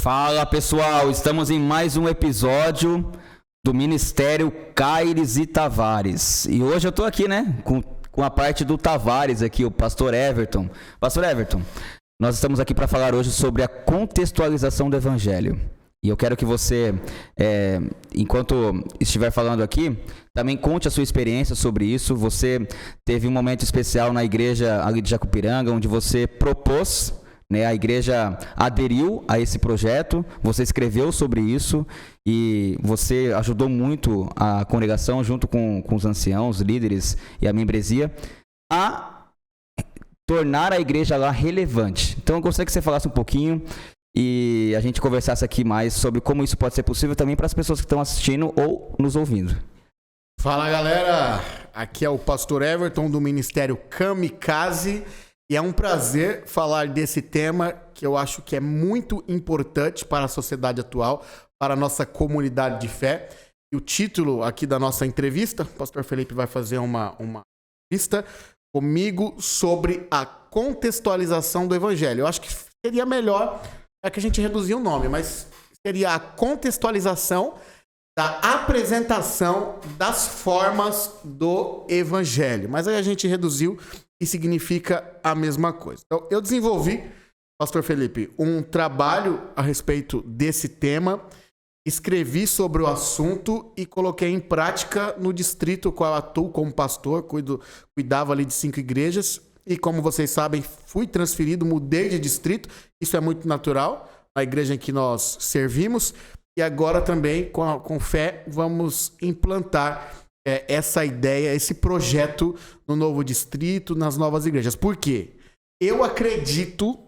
Fala pessoal, estamos em mais um episódio do Ministério Caires e Tavares. E hoje eu tô aqui, né, com a parte do Tavares aqui, o pastor Everton. Pastor Everton, nós estamos aqui para falar hoje sobre a contextualização do Evangelho. E eu quero que você, enquanto estiver falando aqui, também conte a sua experiência sobre isso. Você teve um momento especial na igreja ali de Jacupiranga, onde você propôs, né, a igreja aderiu a esse projeto, você escreveu sobre isso e você ajudou muito a congregação, junto com os anciãos, líderes e a membresia, a tornar a igreja lá relevante. Então eu gostaria que você falasse um pouquinho e a gente conversasse aqui mais sobre como isso pode ser possível também para as pessoas que estão assistindo ou nos ouvindo. Fala galera, aqui é o pastor Everton do Ministério Kamikaze e é um prazer falar desse tema que eu acho que é muito importante para a sociedade atual, para a nossa comunidade de fé. E o título aqui da nossa entrevista, o pastor Felipe vai fazer uma entrevista comigo sobre a contextualização do Evangelho. Eu acho que seria melhor que a gente reduzir o nome, mas seria a contextualização da apresentação das formas do Evangelho. Mas aí a gente reduziu e significa a mesma coisa. Então, eu desenvolvi, pastor Felipe, um trabalho a respeito desse tema, escrevi sobre o assunto e coloquei em prática no distrito qual eu atuo como pastor, cuidava ali de 5 igrejas. E como vocês sabem, fui transferido, mudei de distrito. Isso é muito natural, a igreja em que nós servimos. E agora também, com fé, vamos implantar essa ideia, esse projeto no novo distrito, nas novas igrejas. Por quê? Eu acredito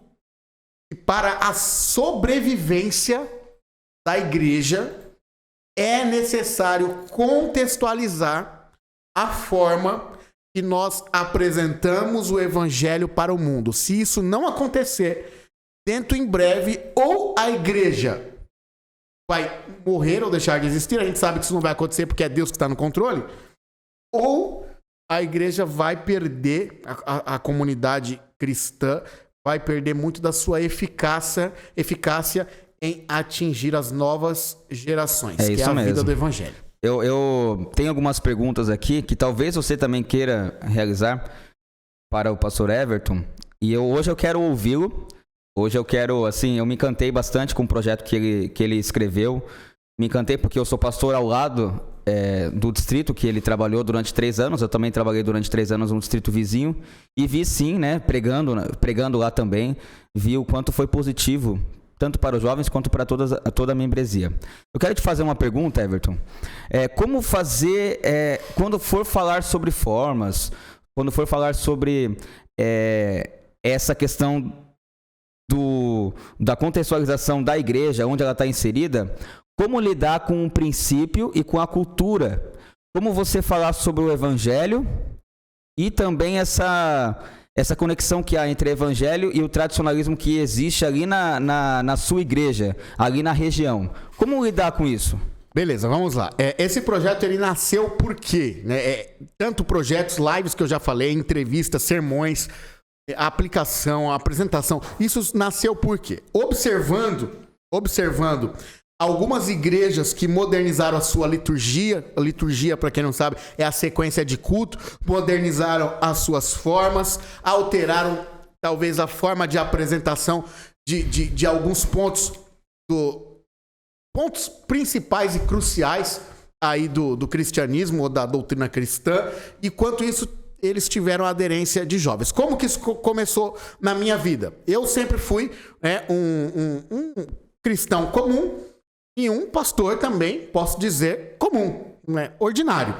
que para a sobrevivência da igreja é necessário contextualizar a forma que nós apresentamos o Evangelho para o mundo. Se isso não acontecer, dentro em breve, ou a igreja vai morrer ou deixar de existir, a gente sabe que isso não vai acontecer porque é Deus que está no controle, ou a igreja vai perder, a comunidade cristã vai perder muito da sua eficácia em atingir as novas gerações, que é a vida do Evangelho. Eu tenho algumas perguntas aqui que talvez você também queira realizar para o pastor Everton. E hoje eu quero ouvi-lo. Hoje eu quero, assim, eu me encantei bastante com o projeto que ele escreveu. Me encantei porque eu sou pastor ao lado do distrito que ele trabalhou durante 3 anos. Eu também trabalhei durante 3 anos no distrito vizinho. E vi sim, né, pregando lá também. Vi o quanto foi positivo, tanto para os jovens quanto para toda a membresia. Eu quero te fazer uma pergunta, Everton. Como fazer, quando for falar sobre formas, quando for falar sobre essa questão da contextualização da igreja, onde ela está inserida, como lidar com o princípio e com a cultura? Como você falar sobre o Evangelho e também essa conexão que há entre o Evangelho e o tradicionalismo que existe ali na sua igreja, ali na região. Como lidar com isso? Beleza, vamos lá. Esse projeto ele nasceu por quê? Tanto projetos, lives que eu já falei, entrevistas, sermões, a aplicação, a apresentação. Isso nasceu por quê? Observando algumas igrejas que modernizaram a sua liturgia. A liturgia, para quem não sabe, é a sequência de culto. Modernizaram as suas formas, alteraram talvez a forma de apresentação de alguns pontos principais e cruciais aí do cristianismo ou da doutrina cristã. E quanto isso, eles tiveram aderência de jovens. Como que isso começou na minha vida? Eu sempre fui um cristão comum e um pastor também, posso dizer, comum, ordinário.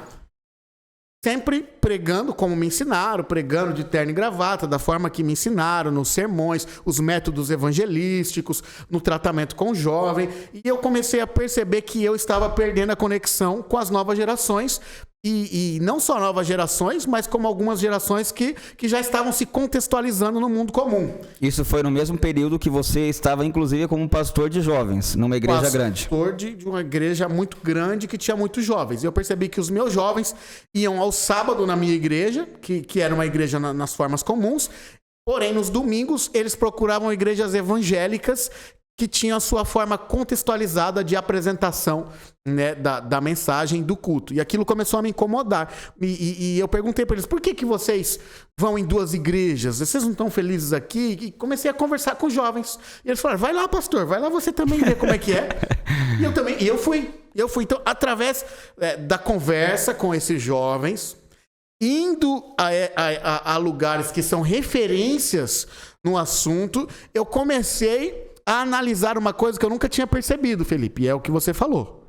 Sempre pregando como me ensinaram, pregando de terno e gravata, da forma que me ensinaram, nos sermões, os métodos evangelísticos, no tratamento com o jovem. E eu comecei a perceber que eu estava perdendo a conexão com as novas gerações. E não só novas gerações, mas como algumas gerações que já estavam se contextualizando no mundo comum. Isso foi no mesmo período que você estava, inclusive, como pastor de jovens, numa igreja grande. Pastor de uma igreja muito grande que tinha muitos jovens. Eu percebi que os meus jovens iam ao sábado na minha igreja, que era uma igreja nas formas comuns, porém, nos domingos, eles procuravam igrejas evangélicas que tinha a sua forma contextualizada de apresentação, né, da mensagem do culto. E aquilo começou a me incomodar. E eu perguntei para eles, por que vocês vão em 2 igrejas? Vocês não estão felizes aqui? E comecei a conversar com os jovens. E eles falaram, vai lá, pastor, vai lá você também ver como é que é. E eu fui. Então, através da conversa com esses jovens, indo a lugares que são referências no assunto, eu comecei a analisar uma coisa que eu nunca tinha percebido, Felipe, e é o que você falou.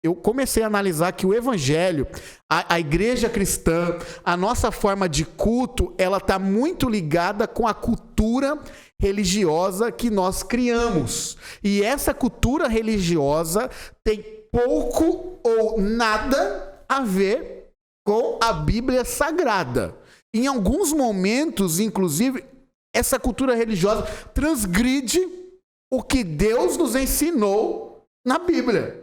Eu comecei a analisar que o evangelho, a igreja cristã, a nossa forma de culto, ela está muito ligada com a cultura religiosa que nós criamos. E essa cultura religiosa tem pouco ou nada a ver com a Bíblia Sagrada. Em alguns momentos, inclusive, essa cultura religiosa transgride o que Deus nos ensinou na Bíblia.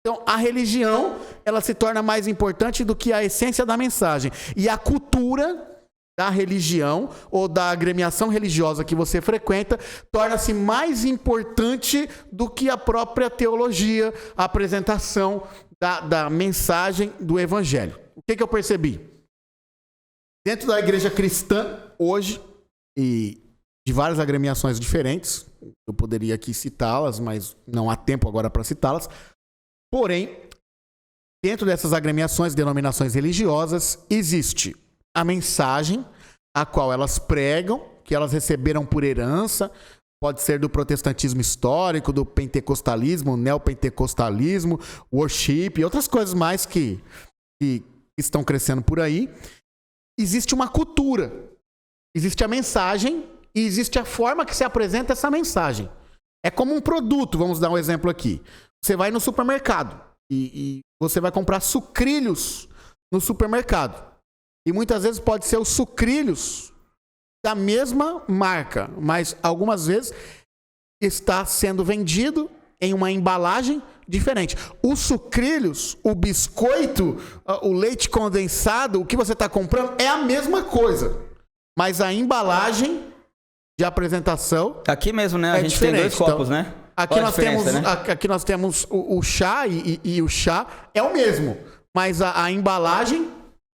Então, a religião, ela se torna mais importante do que a essência da mensagem. E a cultura da religião ou da agremiação religiosa que você frequenta torna-se mais importante do que a própria teologia, a apresentação da mensagem do evangelho. O que eu percebi? Dentro da igreja cristã, hoje, e de várias agremiações diferentes, eu poderia aqui citá-las, mas não há tempo agora para citá-las. Porém, dentro dessas agremiações, denominações religiosas, existe a mensagem a qual elas pregam, que elas receberam por herança, pode ser do protestantismo histórico, do pentecostalismo, neopentecostalismo, worship e outras coisas mais que estão crescendo por aí. Existe uma cultura, existe a mensagem e existe a forma que se apresenta essa mensagem. É como um produto, vamos dar um exemplo aqui. Você vai no supermercado e você vai comprar sucrilhos no supermercado. E muitas vezes pode ser os sucrilhos da mesma marca, mas algumas vezes está sendo vendido em uma embalagem diferente. Os sucrilhos, o biscoito, o leite condensado, o que você está comprando é a mesma coisa, mas a embalagem de apresentação aqui mesmo, né? A gente diferente. Tem 2 copos, então, né? Aqui nós temos o chá e o chá é o mesmo, mas a embalagem,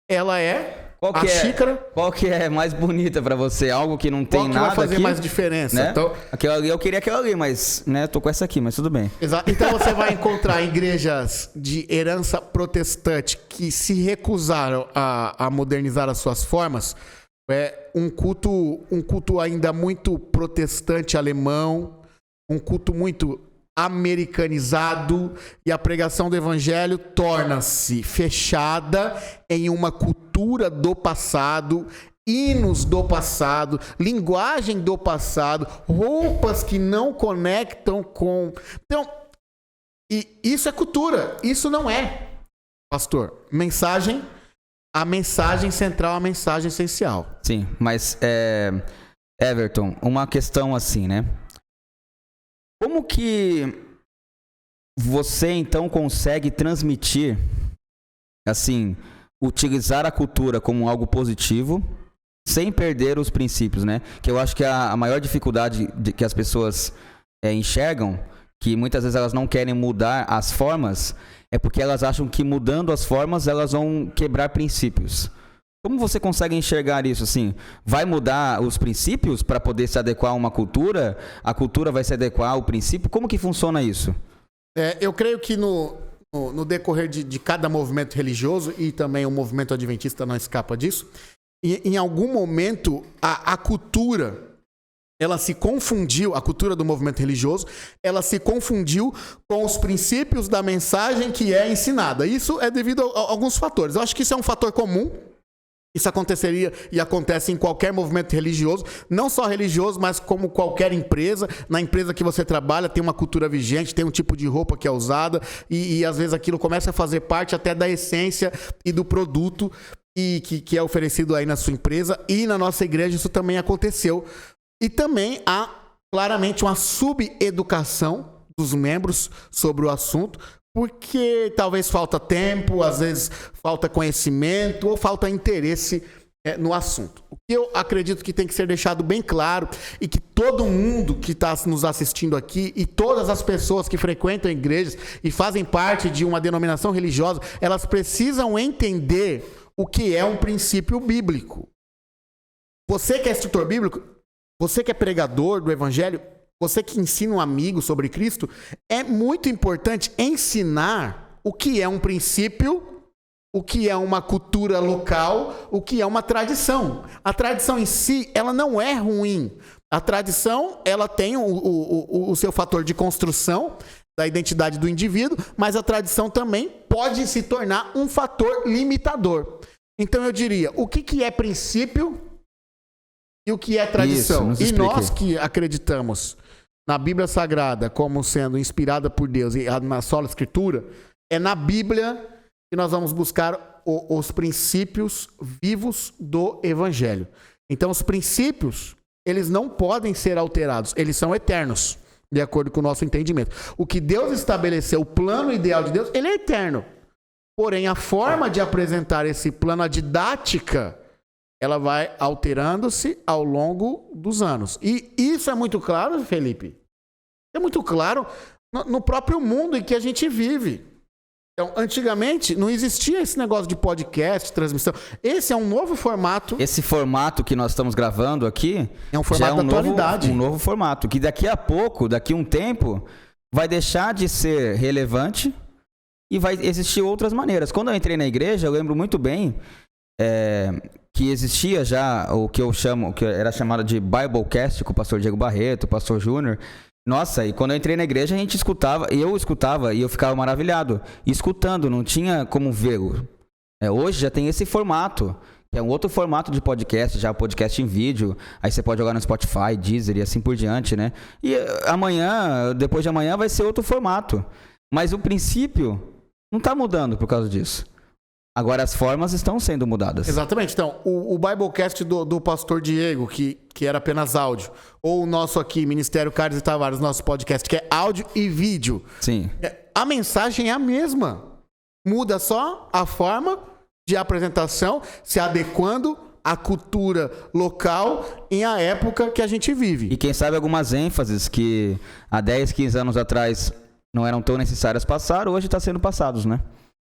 ela é xícara. Qual que é mais bonita pra você? Algo que não tem nada aqui? Qual que vai fazer mais diferença? Né? Então, aquela ali, eu queria aquela ali, mas né, tô com essa aqui, mas tudo bem. Exato. Então você vai encontrar igrejas de herança protestante que se recusaram a modernizar as suas formas. Um culto ainda muito protestante alemão, um culto muito americanizado, e a pregação do evangelho torna-se fechada em uma cultura do passado, hinos do passado, linguagem do passado, roupas que não conectam com... Então, e isso é cultura, isso não é, pastor, mensagem, a mensagem central, a mensagem essencial. Sim, mas Everton, uma questão assim, né? Como que você então consegue transmitir, assim, utilizar a cultura como algo positivo, sem perder os princípios, né? Que eu acho que a maior dificuldade que as pessoas enxergam, que muitas vezes elas não querem mudar as formas, é porque elas acham que mudando as formas elas vão quebrar princípios. Como você consegue enxergar isso assim? Vai mudar os princípios para poder se adequar a uma cultura? A cultura vai se adequar ao princípio? Como que funciona isso? Eu creio que no decorrer de cada movimento religioso, e também o movimento adventista não escapa disso, em algum momento a cultura, ela se confundiu, a cultura do movimento religioso, ela se confundiu com os princípios da mensagem que é ensinada. Isso é devido a alguns fatores. Eu acho que isso é um fator comum. Isso aconteceria e acontece em qualquer movimento religioso, não só religioso, mas como qualquer empresa. Na empresa que você trabalha tem uma cultura vigente, tem um tipo de roupa que é usada e às vezes aquilo começa a fazer parte até da essência e do produto que é oferecido aí na sua empresa. E na nossa igreja isso também aconteceu. E também há claramente uma subeducação dos membros sobre o assunto, porque talvez falta tempo, às vezes falta conhecimento ou falta interesse no assunto. O que eu acredito que tem que ser deixado bem claro e que todo mundo que está nos assistindo aqui e todas as pessoas que frequentam igrejas e fazem parte de uma denominação religiosa, elas precisam entender o que é um princípio bíblico. Você que é instrutor bíblico, você que é pregador do evangelho, você que ensina um amigo sobre Cristo, é muito importante ensinar o que é um princípio, o que é uma cultura local, o que é uma tradição. A tradição em si, ela não é ruim. A tradição, ela tem o seu fator de construção da identidade do indivíduo, mas a tradição também pode se tornar um fator limitador. Então eu diria, o que é princípio e o que é tradição? Isso, e nós que acreditamos na Bíblia Sagrada como sendo inspirada por Deus e na sola Escritura, é na Bíblia que nós vamos buscar os princípios vivos do Evangelho. Então, os princípios, eles não podem ser alterados, eles são eternos, de acordo com o nosso entendimento. O que Deus estabeleceu, o plano ideal de Deus, ele é eterno. Porém, a forma de apresentar esse plano, a didática, ela vai alterando-se ao longo dos anos. E isso é muito claro, Felipe, é muito claro no próprio mundo em que a gente vive. Então, antigamente, não existia esse negócio de podcast, transmissão. Esse é um novo formato. Esse formato que nós estamos gravando aqui é um formato da atualidade. Um novo formato, que daqui a pouco, daqui a um tempo, vai deixar de ser relevante e vai existir outras maneiras. Quando eu entrei na igreja, eu lembro muito bem que existia já o que eu chamo, que era chamado de Biblecast, com o pastor Diego Barreto, o pastor Júnior. Nossa, e quando eu entrei na igreja, a gente escutava e eu ficava maravilhado. Escutando, não tinha como vê-lo. Hoje já tem esse formato, que é um outro formato de podcast, já podcast em vídeo. Aí você pode jogar no Spotify, Deezer e assim por diante, né? E amanhã, depois de amanhã, vai ser outro formato. Mas o princípio não está mudando por causa disso. Agora as formas estão sendo mudadas. Exatamente. Então, o Biblecast do pastor Diego, que era apenas áudio, ou o nosso aqui, Ministério Carlos e Tavares, nosso podcast, que é áudio e vídeo. Sim. A mensagem é a mesma. Muda só a forma de apresentação, se adequando à cultura local e à época que a gente vive. E quem sabe algumas ênfases que há 10, 15 anos atrás não eram tão necessárias passar, hoje está sendo passados, né?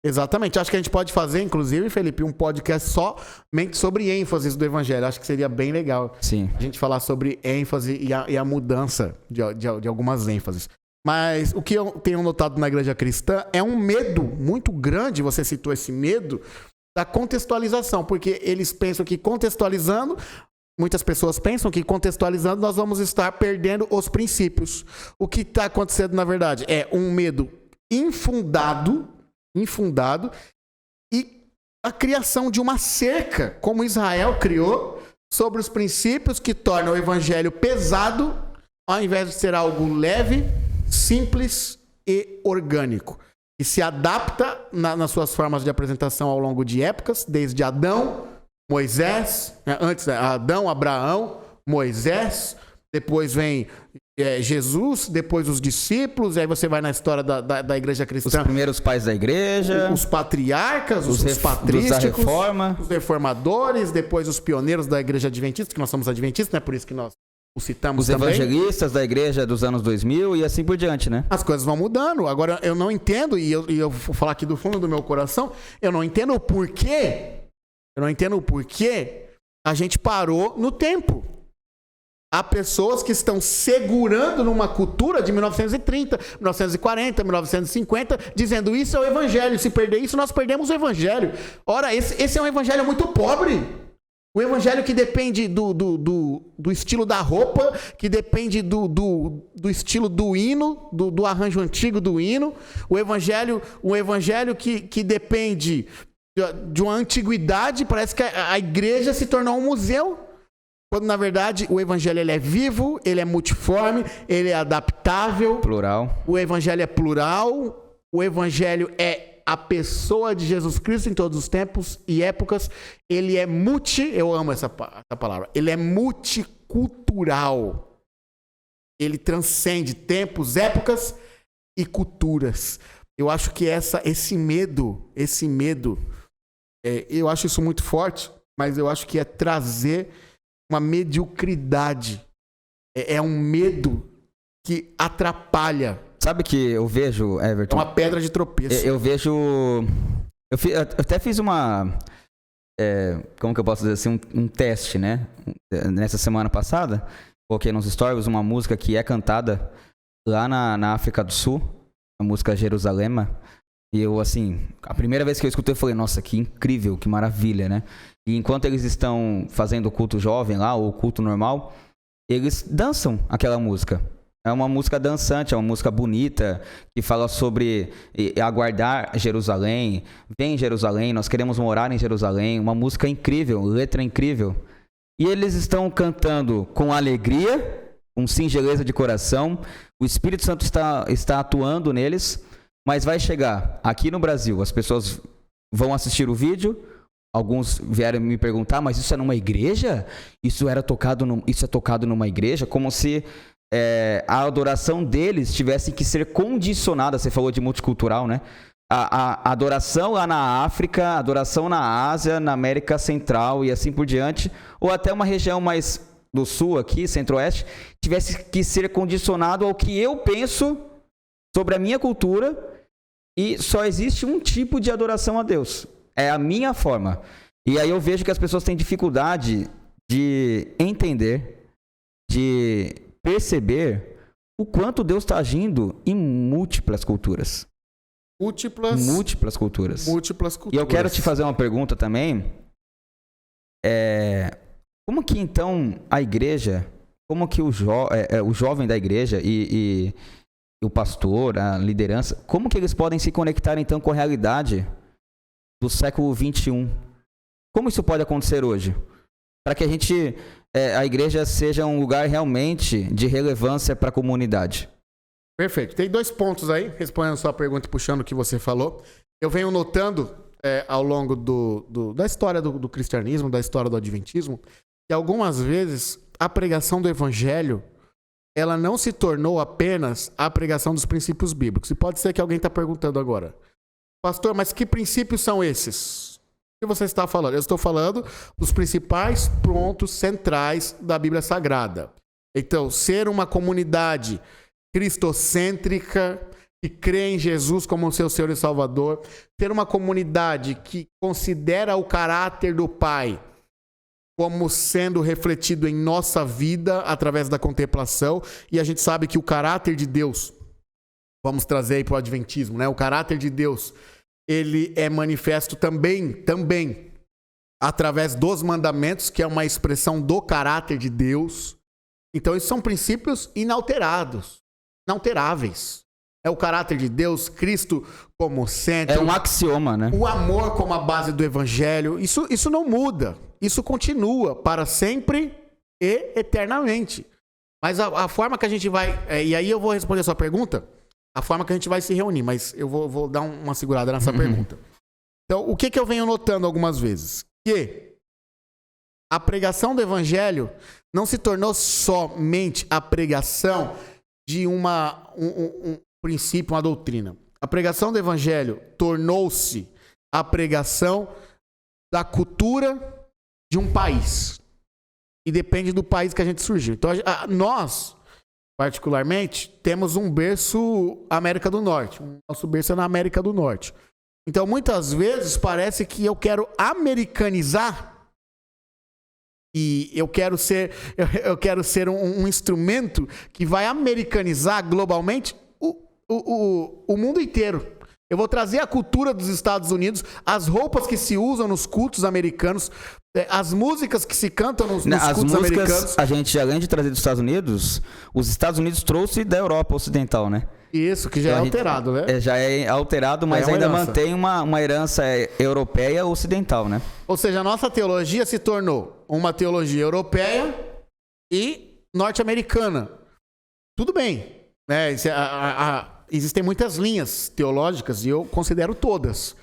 Exatamente. Acho que a gente pode fazer, inclusive, Felipe, um podcast somente sobre ênfases do Evangelho. Acho que seria bem legal. Sim. A gente falar sobre ênfase e a mudança de algumas ênfases. Mas o que eu tenho notado na igreja cristã é um medo muito grande, você citou esse medo, da contextualização. Porque eles pensam que contextualizando, muitas pessoas pensam que contextualizando nós vamos estar perdendo os princípios. O que está acontecendo, na verdade, é um medo infundado e a criação de uma cerca, como Israel criou, sobre os princípios que tornam o evangelho pesado, ao invés de ser algo leve, simples e orgânico. E se adapta nas suas formas de apresentação ao longo de épocas, desde Adão, Moisés, antes Adão, Abraão, Moisés, depois vem Jesus, depois os discípulos, aí você vai na história da igreja cristã. Os primeiros pais da igreja. Os patriarcas, os patrísticos, os reformadores, depois os pioneiros da igreja adventista, que nós somos adventistas, né? Por isso que nós o citamos os também. Os evangelistas da igreja dos anos 2000 e assim por diante, né? As coisas vão mudando. Agora, eu não entendo, e eu vou falar aqui do fundo do meu coração, eu não entendo o porquê a gente parou no tempo. Há pessoas que estão segurando numa cultura de 1930, 1940, 1950, dizendo isso é o evangelho. Se perder isso, nós perdemos o evangelho. Ora, esse é um evangelho muito pobre. O evangelho que depende do estilo da roupa, que depende do estilo do hino, do arranjo antigo do hino. O evangelho que depende de uma antiguidade. Parece que a igreja se tornou um museu. Quando, na verdade, o evangelho ele é vivo, ele é multiforme, ele é adaptável. Plural. O evangelho é plural. O evangelho é a pessoa de Jesus Cristo em todos os tempos e épocas. Ele é eu amo essa palavra, ele é multicultural. Ele transcende tempos, épocas e culturas. Eu acho que esse medo, eu acho isso muito forte. mas eu acho que é trazer uma mediocridade. É um medo que atrapalha. Sabe que eu vejo, É Everton? uma pedra de tropeço. Eu vejo... Eu até fiz uma... como que eu posso dizer assim? Um teste, né? Nessa semana passada, coloquei nos stories uma música que é cantada lá na África do Sul, a música Jerusalema. E eu, assim, a primeira vez que eu escutei, eu falei, nossa, que incrível, que maravilha, né? E enquanto eles estão fazendo o culto jovem lá, ou o culto normal, eles dançam aquela música. É uma música dançante, é uma música bonita, que fala sobre aguardar Jerusalém. Vem Jerusalém, nós queremos morar em Jerusalém. Uma música incrível, letra incrível. E eles estão cantando com alegria, com singeleza de coração. O Espírito Santo está atuando neles, mas vai chegar aqui no Brasil, as pessoas vão assistir o vídeo. Alguns vieram me perguntar, mas isso é numa igreja? Isso é tocado numa igreja? Como se a adoração deles tivesse que ser condicionada. Você falou de multicultural, né? A adoração lá na África, a adoração na Ásia, na América Central e assim por diante, ou até uma região mais do sul aqui, centro-oeste, tivesse que ser condicionado ao que eu penso sobre a minha cultura, e só existe um tipo de adoração a Deus. É a minha forma. E aí eu vejo que as pessoas têm dificuldade de entender, de perceber o quanto Deus está agindo em múltiplas culturas. Múltiplas culturas. E eu quero te fazer uma pergunta também. Como que então a igreja, como que o jovem da igreja e o pastor, a liderança, como que eles podem se conectar então com a realidade do século 21? Como isso pode acontecer hoje? Para que a igreja seja um lugar realmente de relevância para a comunidade. Perfeito. Tem 2 pontos aí, respondendo a sua pergunta e puxando o que você falou. Eu venho notando ao longo da história do cristianismo, da história do adventismo, que algumas vezes a pregação do evangelho, ela não se tornou apenas a pregação dos princípios bíblicos. E pode ser que alguém está perguntando agora, pastor, mas que princípios são esses? O que você está falando? Eu estou falando dos principais pontos centrais da Bíblia Sagrada. Então, ser uma comunidade cristocêntrica, que crê em Jesus como seu Senhor e Salvador, ter uma comunidade que considera o caráter do Pai como sendo refletido em nossa vida através da contemplação, e a gente sabe que o caráter de Deus, vamos trazer aí para o adventismo, né? O caráter de Deus, ele é manifesto também através dos mandamentos, que é uma expressão do caráter de Deus. Então, esses são princípios inalteráveis. É o caráter de Deus, Cristo como centro. É um axioma, né? O amor como a base do evangelho. Isso não muda. Isso continua para sempre e eternamente. Mas a forma que a gente vai... e aí eu vou responder a sua pergunta. A forma que a gente vai se reunir. Mas eu vou dar uma segurada nessa pergunta. Então, o que eu venho notando algumas vezes? Que a pregação do evangelho não se tornou somente a pregação de um princípio, uma doutrina. A pregação do evangelho tornou-se a pregação da cultura de um país. E depende do país que a gente surgiu. Então, nós, particularmente, temos um berço América do Norte. O nosso berço é na América do Norte. Então, muitas vezes, parece que eu quero americanizar e eu quero ser um instrumento que vai americanizar globalmente o mundo inteiro. Eu vou trazer a cultura dos Estados Unidos, as roupas que se usam nos cultos americanos, as músicas que se cantam nos cultos americanos. A gente, além de trazer dos Estados Unidos, os Estados Unidos trouxe da Europa Ocidental, né? Isso, que já é alterado, né? Já é alterado, mas ainda mantém uma herança europeia ocidental, né? Ou seja, a nossa teologia se tornou uma teologia europeia e norte-americana. Tudo bem, né? Existem muitas linhas teológicas e eu considero todas.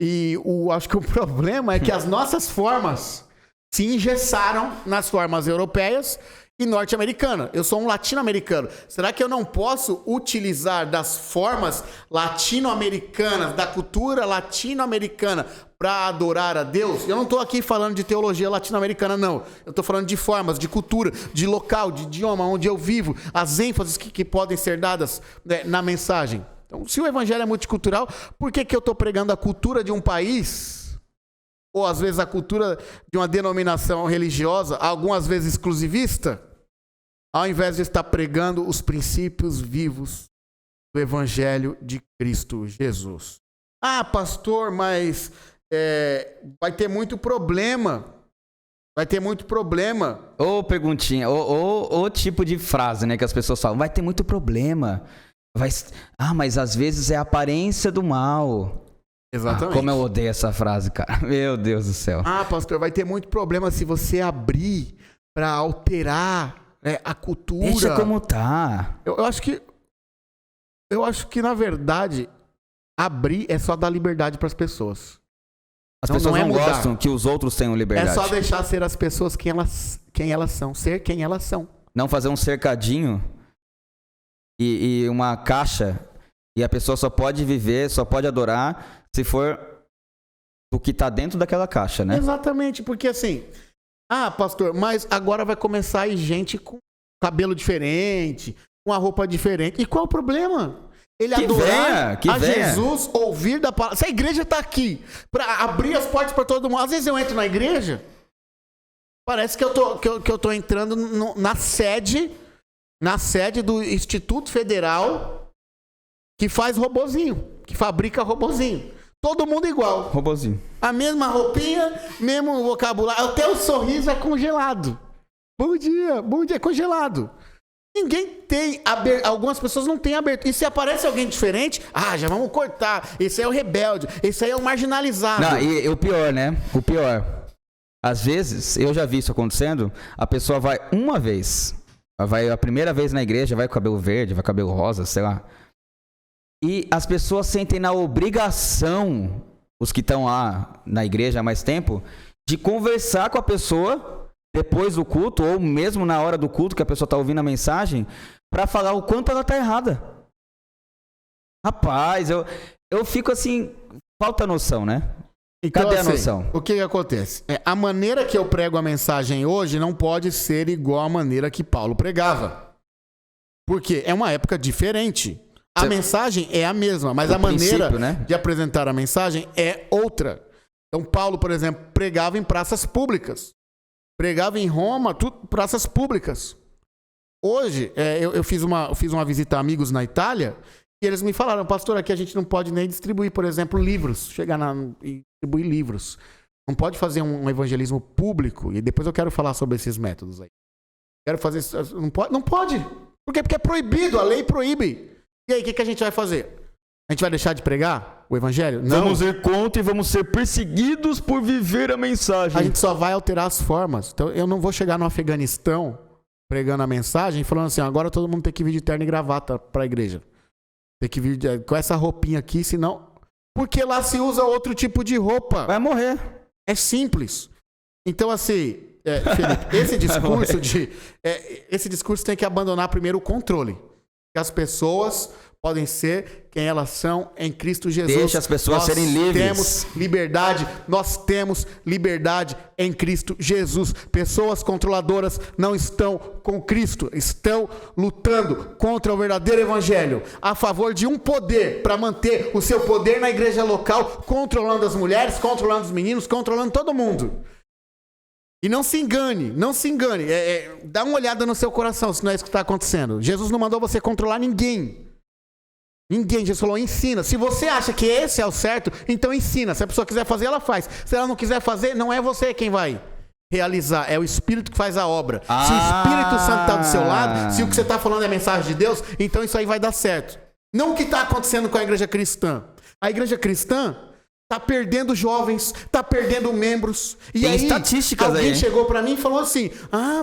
E acho que o problema é que as nossas formas se engessaram nas formas europeias e norte-americana. Eu sou um latino-americano. Será que eu não posso utilizar das formas latino-americanas, da cultura latino-americana, para adorar a Deus? Eu não estou aqui falando de teologia latino-americana, não. Eu estou falando de formas, de cultura, de local, de idioma, onde eu vivo, as ênfases que podem ser dadas, né, na mensagem. Então, se o evangelho é multicultural, por que eu estou pregando a cultura de um país, ou às vezes a cultura de uma denominação religiosa, algumas vezes exclusivista, ao invés de estar pregando os princípios vivos do evangelho de Cristo Jesus? Ah, pastor, mas vai ter muito problema. Vai ter muito problema. Ou perguntinha, ou tipo de frase, né, que as pessoas falam, vai ter muito problema. Mas às vezes é a aparência do mal. Exatamente. Como eu odeio essa frase, cara. Meu Deus do céu. Ah, pastor, vai ter muito problema se você abrir para alterar, a cultura. Deixa como tá. Eu acho que, na verdade, abrir é só dar liberdade para as pessoas. As pessoas não gostam que os outros tenham liberdade. É só deixar ser as pessoas quem elas são. Ser quem elas são. Não fazer um cercadinho e uma caixa, e a pessoa só pode viver, só pode adorar se for o que está dentro daquela caixa, né? Exatamente, porque assim, pastor, mas agora vai começar a ir gente com cabelo diferente, com a roupa diferente. E qual o problema? Ele adorar a Jesus, ouvir da palavra. Se a igreja está aqui para abrir as portas para todo mundo, às vezes eu entro na igreja, parece que eu tô entrando na sede do Instituto Federal que faz robozinho, que fabrica robozinho. Todo mundo igual. Robozinho. A mesma roupinha, mesmo vocabulário. Até o sorriso é congelado. Bom dia é congelado. Ninguém tem abertura. Algumas pessoas não têm abertura. E se aparece alguém diferente, já vamos cortar. Esse aí é o rebelde. Esse aí é o marginalizado. Não, e o pior, né? O pior. Às vezes, eu já vi isso acontecendo, a pessoa vai uma vez. Vai a primeira vez na igreja, vai com cabelo verde, vai com cabelo rosa, sei lá. E as pessoas sentem na obrigação, os que estão lá na igreja há mais tempo, de conversar com a pessoa depois do culto, ou mesmo na hora do culto que a pessoa está ouvindo a mensagem, para falar o quanto ela está errada. Rapaz, eu fico assim, falta noção, né? Então, cadê a noção? O que acontece? A maneira que eu prego a mensagem hoje não pode ser igual à maneira que Paulo pregava. Porque é uma época diferente. A mensagem é a mesma, mas a maneira, né, de apresentar a mensagem é outra. Então, Paulo, por exemplo, pregava em praças públicas. Pregava em Roma, praças públicas. Hoje, eu fiz uma visita a amigos na Itália e eles me falaram, pastor, aqui a gente não pode nem distribuir, por exemplo, livros. Chegar e distribuir livros. Não pode fazer um evangelismo público. E depois eu quero falar sobre esses métodos aí. Quero fazer... Não pode. Por quê? Porque é proibido. A lei proíbe. E aí, o que a gente vai fazer? A gente vai deixar de pregar o evangelho? Não. Vamos ir contra e vamos ser perseguidos por viver a mensagem. A gente só vai alterar as formas. Então, eu não vou chegar no Afeganistão pregando a mensagem e falando assim, agora todo mundo tem que vir de terno e gravata para a igreja. Tem que vir com essa roupinha aqui, senão... Porque lá se usa outro tipo de roupa. Vai morrer. É simples. Então, assim, Felipe, esse discurso tem que abandonar primeiro o controle. Que as pessoas podem ser quem elas são em Cristo Jesus. Deixa as pessoas serem livres. Nós temos liberdade em Cristo Jesus. Pessoas controladoras não estão com Cristo, estão lutando contra o verdadeiro evangelho, a favor de um poder, para manter o seu poder na igreja local, controlando as mulheres, controlando os meninos, controlando todo mundo. E não se engane. Dá uma olhada no seu coração se não é isso que está acontecendo. Jesus não mandou você controlar ninguém. Jesus falou, ensina. Se você acha que esse é o certo, então ensina. Se a pessoa quiser fazer, ela faz. Se ela não quiser fazer, não é você quem vai realizar. É o Espírito que faz a obra. Se o Espírito Santo está do seu lado, se o que você está falando é a mensagem de Deus, então isso aí vai dar certo. Não o que está acontecendo com a igreja cristã. A igreja cristã tá perdendo jovens, tá perdendo membros. E tem aí, estatísticas alguém aí. chegou para mim e falou assim,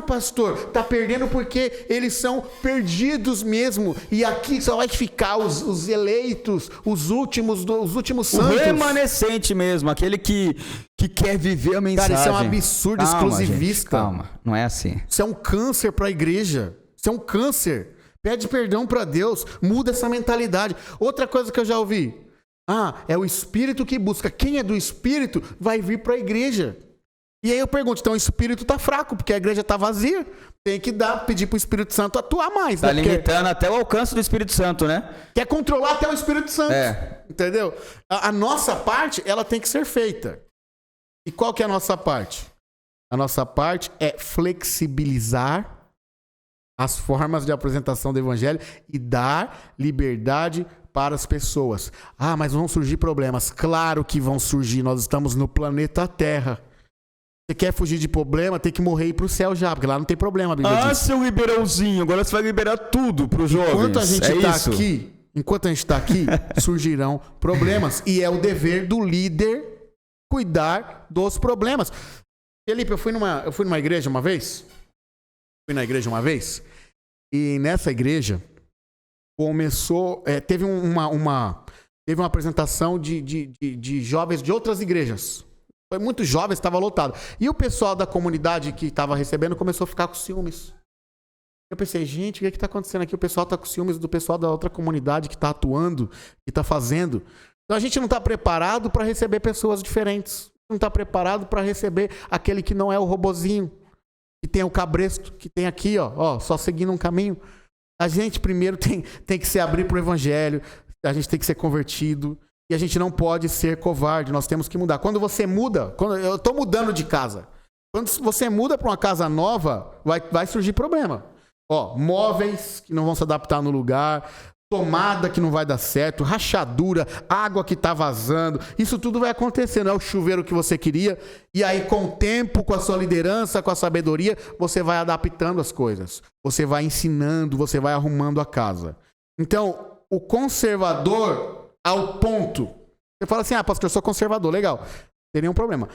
pastor, tá perdendo porque eles são perdidos mesmo. E aqui só vai ficar os eleitos, os últimos santos. O remanescente mesmo, aquele que que quer viver a mensagem. Cara, isso é um absurdo exclusivista. Gente, calma, não é assim. Isso é um câncer pra igreja. Isso é um câncer. Pede perdão pra Deus. Muda essa mentalidade. Outra coisa que eu já ouvi. É o Espírito que busca. Quem é do Espírito vai vir pra igreja. E aí eu pergunto, então o Espírito tá fraco, porque a igreja tá vazia. Tem que pedir pro Espírito Santo atuar mais. Tá limitando até o alcance do Espírito Santo, né? Quer controlar até o Espírito Santo. Entendeu? A nossa parte, ela tem que ser feita. E qual que é a nossa parte? A nossa parte é flexibilizar as formas de apresentação do Evangelho e dar liberdade para as pessoas. Mas vão surgir problemas. Claro que vão surgir. Nós estamos no planeta Terra. Você quer fugir de problema, tem que morrer e ir pro céu já, porque lá não tem problema, a Bíblia diz. Seu liberãozinho, agora você vai liberar tudo pros jovens. Enquanto a gente tá aqui, surgirão problemas. E é o dever do líder cuidar dos problemas. Felipe, eu fui numa igreja uma vez. E nessa igreja começou... teve uma apresentação de jovens de outras igrejas. Foi muito jovem, estava lotado. E o pessoal da comunidade que estava recebendo começou a ficar com ciúmes. Eu pensei, gente, o que está acontecendo aqui? O pessoal está com ciúmes do pessoal da outra comunidade que está atuando, que está fazendo. Então a gente não está preparado para receber pessoas diferentes. Não está preparado para receber aquele que não é o robozinho, que tem o cabresto, que tem aqui, só seguindo um caminho. A gente primeiro tem que se abrir para o Evangelho, a gente tem que ser convertido. E a gente não pode ser covarde, nós temos que mudar. Quando você muda, eu estou mudando de casa. Quando você muda para uma casa nova, vai surgir problema. Móveis que não vão se adaptar no lugar, tomada que não vai dar certo, rachadura, água que está vazando. Isso tudo vai acontecer, não é o chuveiro que você queria. E aí, com o tempo, com a sua liderança, com a sabedoria, você vai adaptando as coisas. Você vai ensinando, você vai arrumando a casa. Então, o conservador... ao ponto. Você fala assim, pastor, eu sou conservador, legal. Não tem nenhum problema.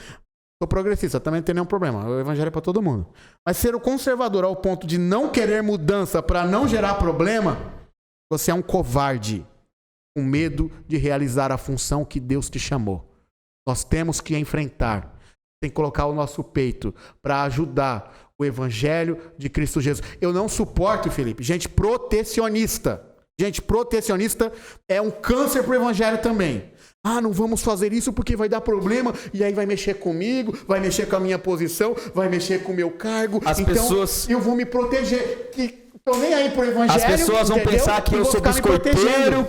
Sou progressista, também não tem nenhum problema. O evangelho é para todo mundo. Mas ser o conservador ao ponto de não querer mudança para não gerar problema, você é um covarde, com medo de realizar a função que Deus te chamou. Nós temos que enfrentar, tem que colocar o nosso peito para ajudar o evangelho de Cristo Jesus. Eu não suporto, Felipe, gente protecionista. Gente, protecionista é um câncer pro evangelho também. Não vamos fazer isso porque vai dar problema, e aí vai mexer comigo, vai mexer com a minha posição, vai mexer com o meu cargo. Eu vou me proteger. Tô nem aí pro evangelho. As pessoas vão pensar que eu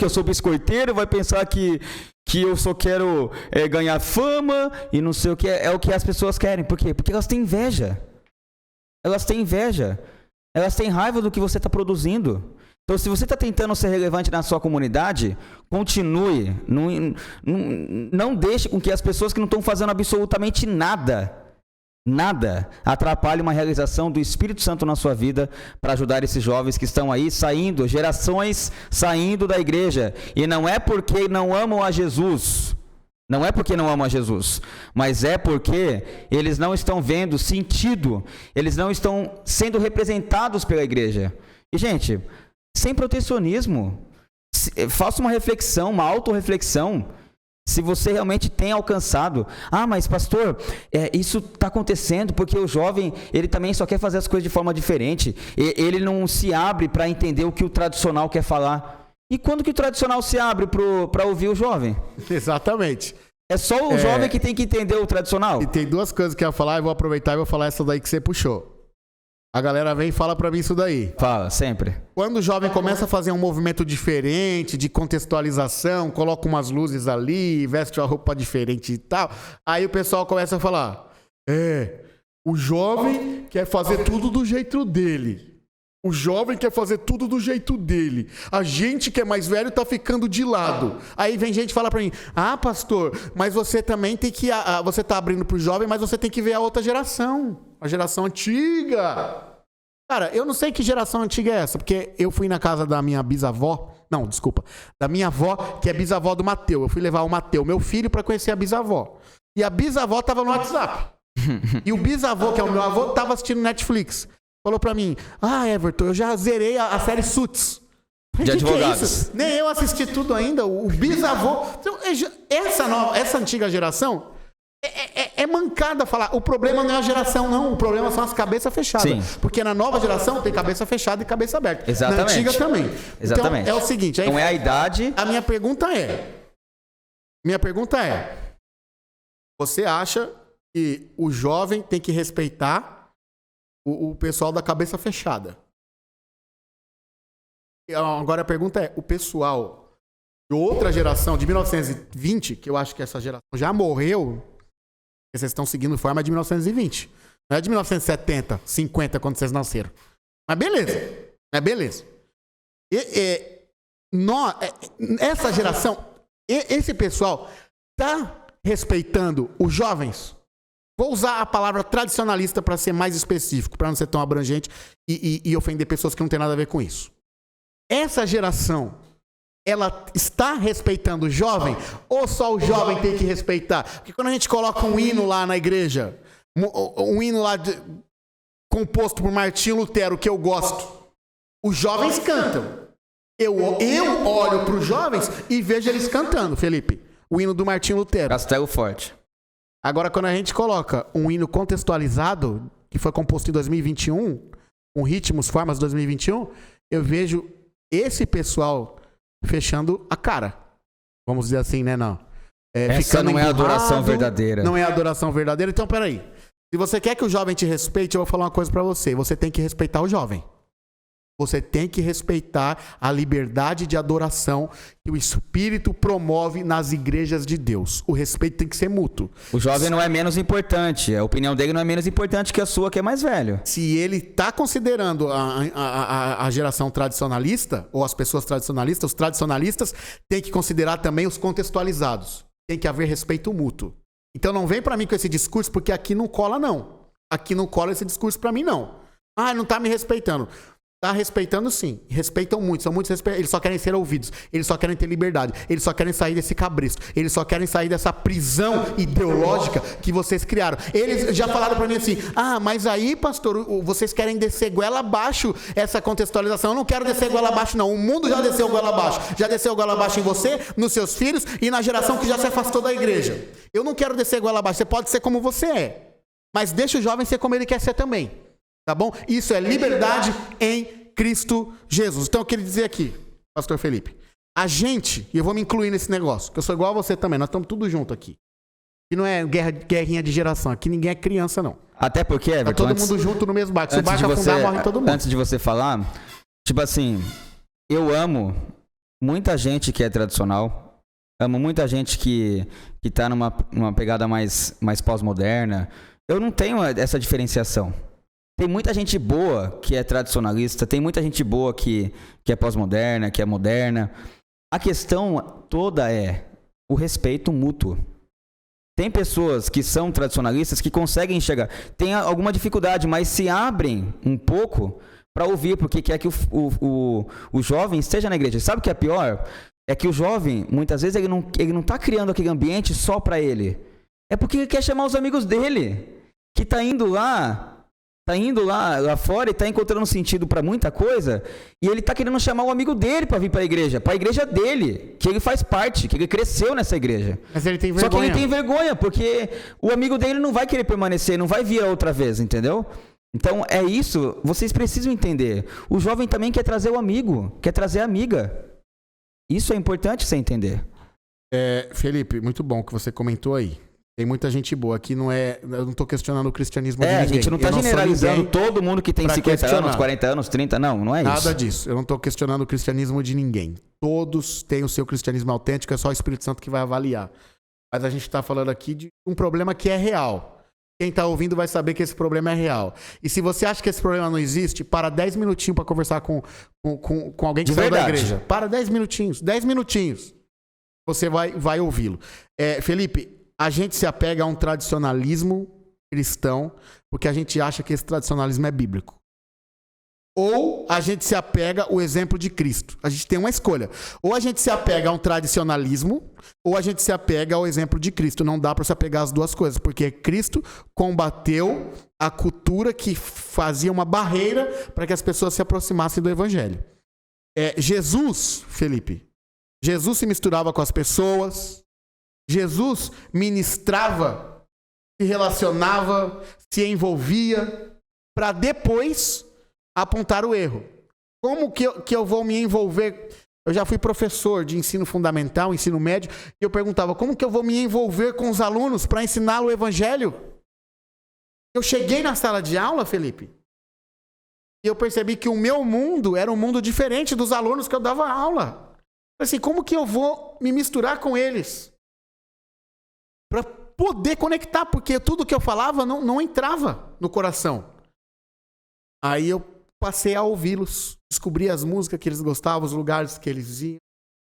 sou biscoiteiro, vai pensar que eu só quero ganhar fama e não sei o que. É o que as pessoas querem. Por quê? Porque elas têm inveja. Elas têm raiva do que você está produzindo. Então, se você está tentando ser relevante na sua comunidade, continue. Não deixe com que as pessoas que não estão fazendo absolutamente nada atrapalhem uma realização do Espírito Santo na sua vida para ajudar esses jovens que estão aí saindo, gerações saindo da igreja. E não é porque não amam a Jesus. Não é porque não amam a Jesus, mas é porque eles não estão vendo sentido, eles não estão sendo representados pela igreja. E, gente... sem protecionismo, faça uma reflexão, uma autorreflexão, se você realmente tem alcançado. Mas pastor, isso está acontecendo porque o jovem, ele também só quer fazer as coisas de forma diferente, ele não se abre para entender o que o tradicional quer falar. E quando que o tradicional se abre para ouvir o jovem? Exatamente. É só o jovem que tem que entender o tradicional. E tem duas coisas que eu ia falar, eu vou aproveitar e vou falar essa daí que você puxou. A galera vem e fala pra mim isso daí. Fala, sempre. Quando o jovem começa a fazer um movimento diferente, de contextualização, coloca umas luzes ali, veste uma roupa diferente e tal, aí o pessoal começa a falar, o jovem quer fazer tudo do jeito dele. O jovem quer fazer tudo do jeito dele. A gente que é mais velho tá ficando de lado. Aí vem gente e fala pra mim, pastor, mas você também tem que... você tá abrindo pro jovem, mas você tem que ver a outra geração. A geração antiga. Cara, eu não sei que geração antiga é essa, porque eu fui na casa da minha bisavó... Não, desculpa. Da minha avó, que é bisavó do Mateu. Eu fui levar o Mateu, meu filho, pra conhecer a bisavó. E a bisavó tava no WhatsApp. E o bisavô, que é o meu avô, tava assistindo Netflix. Falou pra mim, Everton, eu já zerei a série Suits. De advogados. Nem eu assisti tudo ainda, o bisavô. Então, essa antiga geração É mancada falar. O problema não é a geração, não. O problema são as cabeças fechadas. Sim. Porque na nova geração tem cabeça fechada e cabeça aberta. Exatamente. Na antiga também. Exatamente. Então, é o seguinte. Aí, não é a idade. A minha pergunta é... Você acha que o jovem tem que respeitar o pessoal da cabeça fechada? Agora a pergunta é, o pessoal de outra geração, de 1920, que eu acho que essa geração já morreu, porque vocês estão seguindo forma de 1920. Não é de 1970, 50, quando vocês nasceram. Mas beleza. Essa geração, esse pessoal tá respeitando os jovens? Vou usar a palavra tradicionalista para ser mais específico, para não ser tão abrangente e ofender pessoas que não tem nada a ver com isso. Essa geração, ela está respeitando o jovem ou só o jovem tem que respeitar? Porque quando a gente coloca um hino lá na igreja, um hino lá composto por Martinho Lutero, que eu gosto, os jovens cantam. Eu olho para os jovens e vejo eles cantando, Felipe, o hino do Martinho Lutero. Castelo Forte. Agora, quando a gente coloca um hino contextualizado, que foi composto em 2021, com ritmos, formas de 2021, eu vejo esse pessoal fechando a cara. Vamos dizer assim, né? Não. Essa não é a adoração verdadeira. Não é a adoração verdadeira. Então, peraí. Se você quer que o jovem te respeite, eu vou falar uma coisa pra você. Você tem que respeitar o jovem. Você tem que respeitar a liberdade de adoração que o Espírito promove nas igrejas de Deus. O respeito tem que ser mútuo. O jovem não é menos importante. A opinião dele não é menos importante que a sua, que é mais velho. Se ele está considerando a geração tradicionalista, ou as pessoas tradicionalistas, os tradicionalistas têm que considerar também os contextualizados. Tem que haver respeito mútuo. Então não vem para mim com esse discurso, porque aqui não cola, não. Aqui não cola esse discurso para mim, não. Ah, não tá me respeitando. Tá respeitando sim, respeitam muito, são muitos eles só querem ser ouvidos, eles só querem ter liberdade, eles só querem sair desse cabresto, eles só querem sair dessa prisão ideológica que vocês criaram. Eles já falaram pra mim assim, mas aí pastor, vocês querem descer goela abaixo essa contextualização. Eu não quero descer goela abaixo não, o mundo já desceu goela abaixo, já desceu goela abaixo em você, nos seus filhos e na geração que já se afastou da igreja. Eu não quero descer goela abaixo, você pode ser como você é, mas deixa o jovem ser como ele quer ser também. Tá bom? Isso é liberdade em Cristo Jesus. Então eu queria dizer aqui, pastor Felipe, a gente, e eu vou me incluir nesse negócio, que eu sou igual a você também, nós estamos tudo junto aqui. E não é guerrinha de geração, aqui ninguém é criança não. Até porque, Everton, tá todo mundo junto no mesmo barco. Se o barco afundar, morre todo mundo. Antes de você falar, tipo assim, eu amo muita gente que é tradicional, amo muita gente que tá numa pegada mais pós-moderna. Eu não tenho essa diferenciação. Tem muita gente boa que é tradicionalista, tem muita gente boa que é pós-moderna, que é moderna. A questão toda é o respeito mútuo. Tem pessoas que são tradicionalistas que conseguem enxergar, tem alguma dificuldade, mas se abrem um pouco para ouvir, porque quer que o jovem esteja na igreja. Sabe o que é pior? É que o jovem, muitas vezes, ele não tá criando aquele ambiente só para ele. É porque ele quer chamar os amigos dele, que tá indo lá lá fora e tá encontrando sentido para muita coisa, e ele tá querendo chamar o amigo dele para vir para a igreja dele, que ele faz parte, que ele cresceu nessa igreja. Mas ele tem vergonha. Só que ele tem vergonha, porque o amigo dele não vai querer permanecer, não vai vir a outra vez, entendeu? Então é isso, vocês precisam entender. O jovem também quer trazer o amigo, quer trazer a amiga. Isso é importante você entender. Felipe, muito bom que você comentou aí. Tem muita gente boa. Aqui não é... Eu não tô questionando o cristianismo de ninguém. A gente não tá generalizando todo mundo que tem 50 anos, 40 anos, 30. Não é isso. Nada disso. Eu não tô questionando o cristianismo de ninguém. Todos têm o seu cristianismo autêntico, é só o Espírito Santo que vai avaliar. Mas a gente tá falando aqui de um problema que é real. Quem tá ouvindo vai saber que esse problema é real. E se você acha que esse problema não existe, para 10 minutinhos para conversar com alguém que saiu da igreja. Para 10 minutinhos. 10 minutinhos. Você vai ouvi-lo. Felipe... A gente se apega a um tradicionalismo cristão porque a gente acha que esse tradicionalismo é bíblico. Ou a gente se apega ao exemplo de Cristo. A gente tem uma escolha. Ou a gente se apega a um tradicionalismo, ou a gente se apega ao exemplo de Cristo. Não dá para se apegar às duas coisas, porque Cristo combateu a cultura que fazia uma barreira para que as pessoas se aproximassem do Evangelho. Jesus, Felipe, Jesus se misturava com as pessoas. Jesus ministrava se relacionava, se envolvia, para depois apontar o erro. Como que eu vou me envolver? Eu já fui professor de ensino fundamental, ensino médio, e eu perguntava, como que eu vou me envolver com os alunos para ensiná-lo o evangelho? Eu cheguei na sala de aula, Felipe, e eu percebi que o meu mundo era um mundo diferente dos alunos que eu dava aula. Assim, como que eu vou me misturar com eles? Para poder conectar, porque tudo que eu falava não entrava no coração. Aí eu passei a ouvi-los, descobri as músicas que eles gostavam, os lugares que eles iam,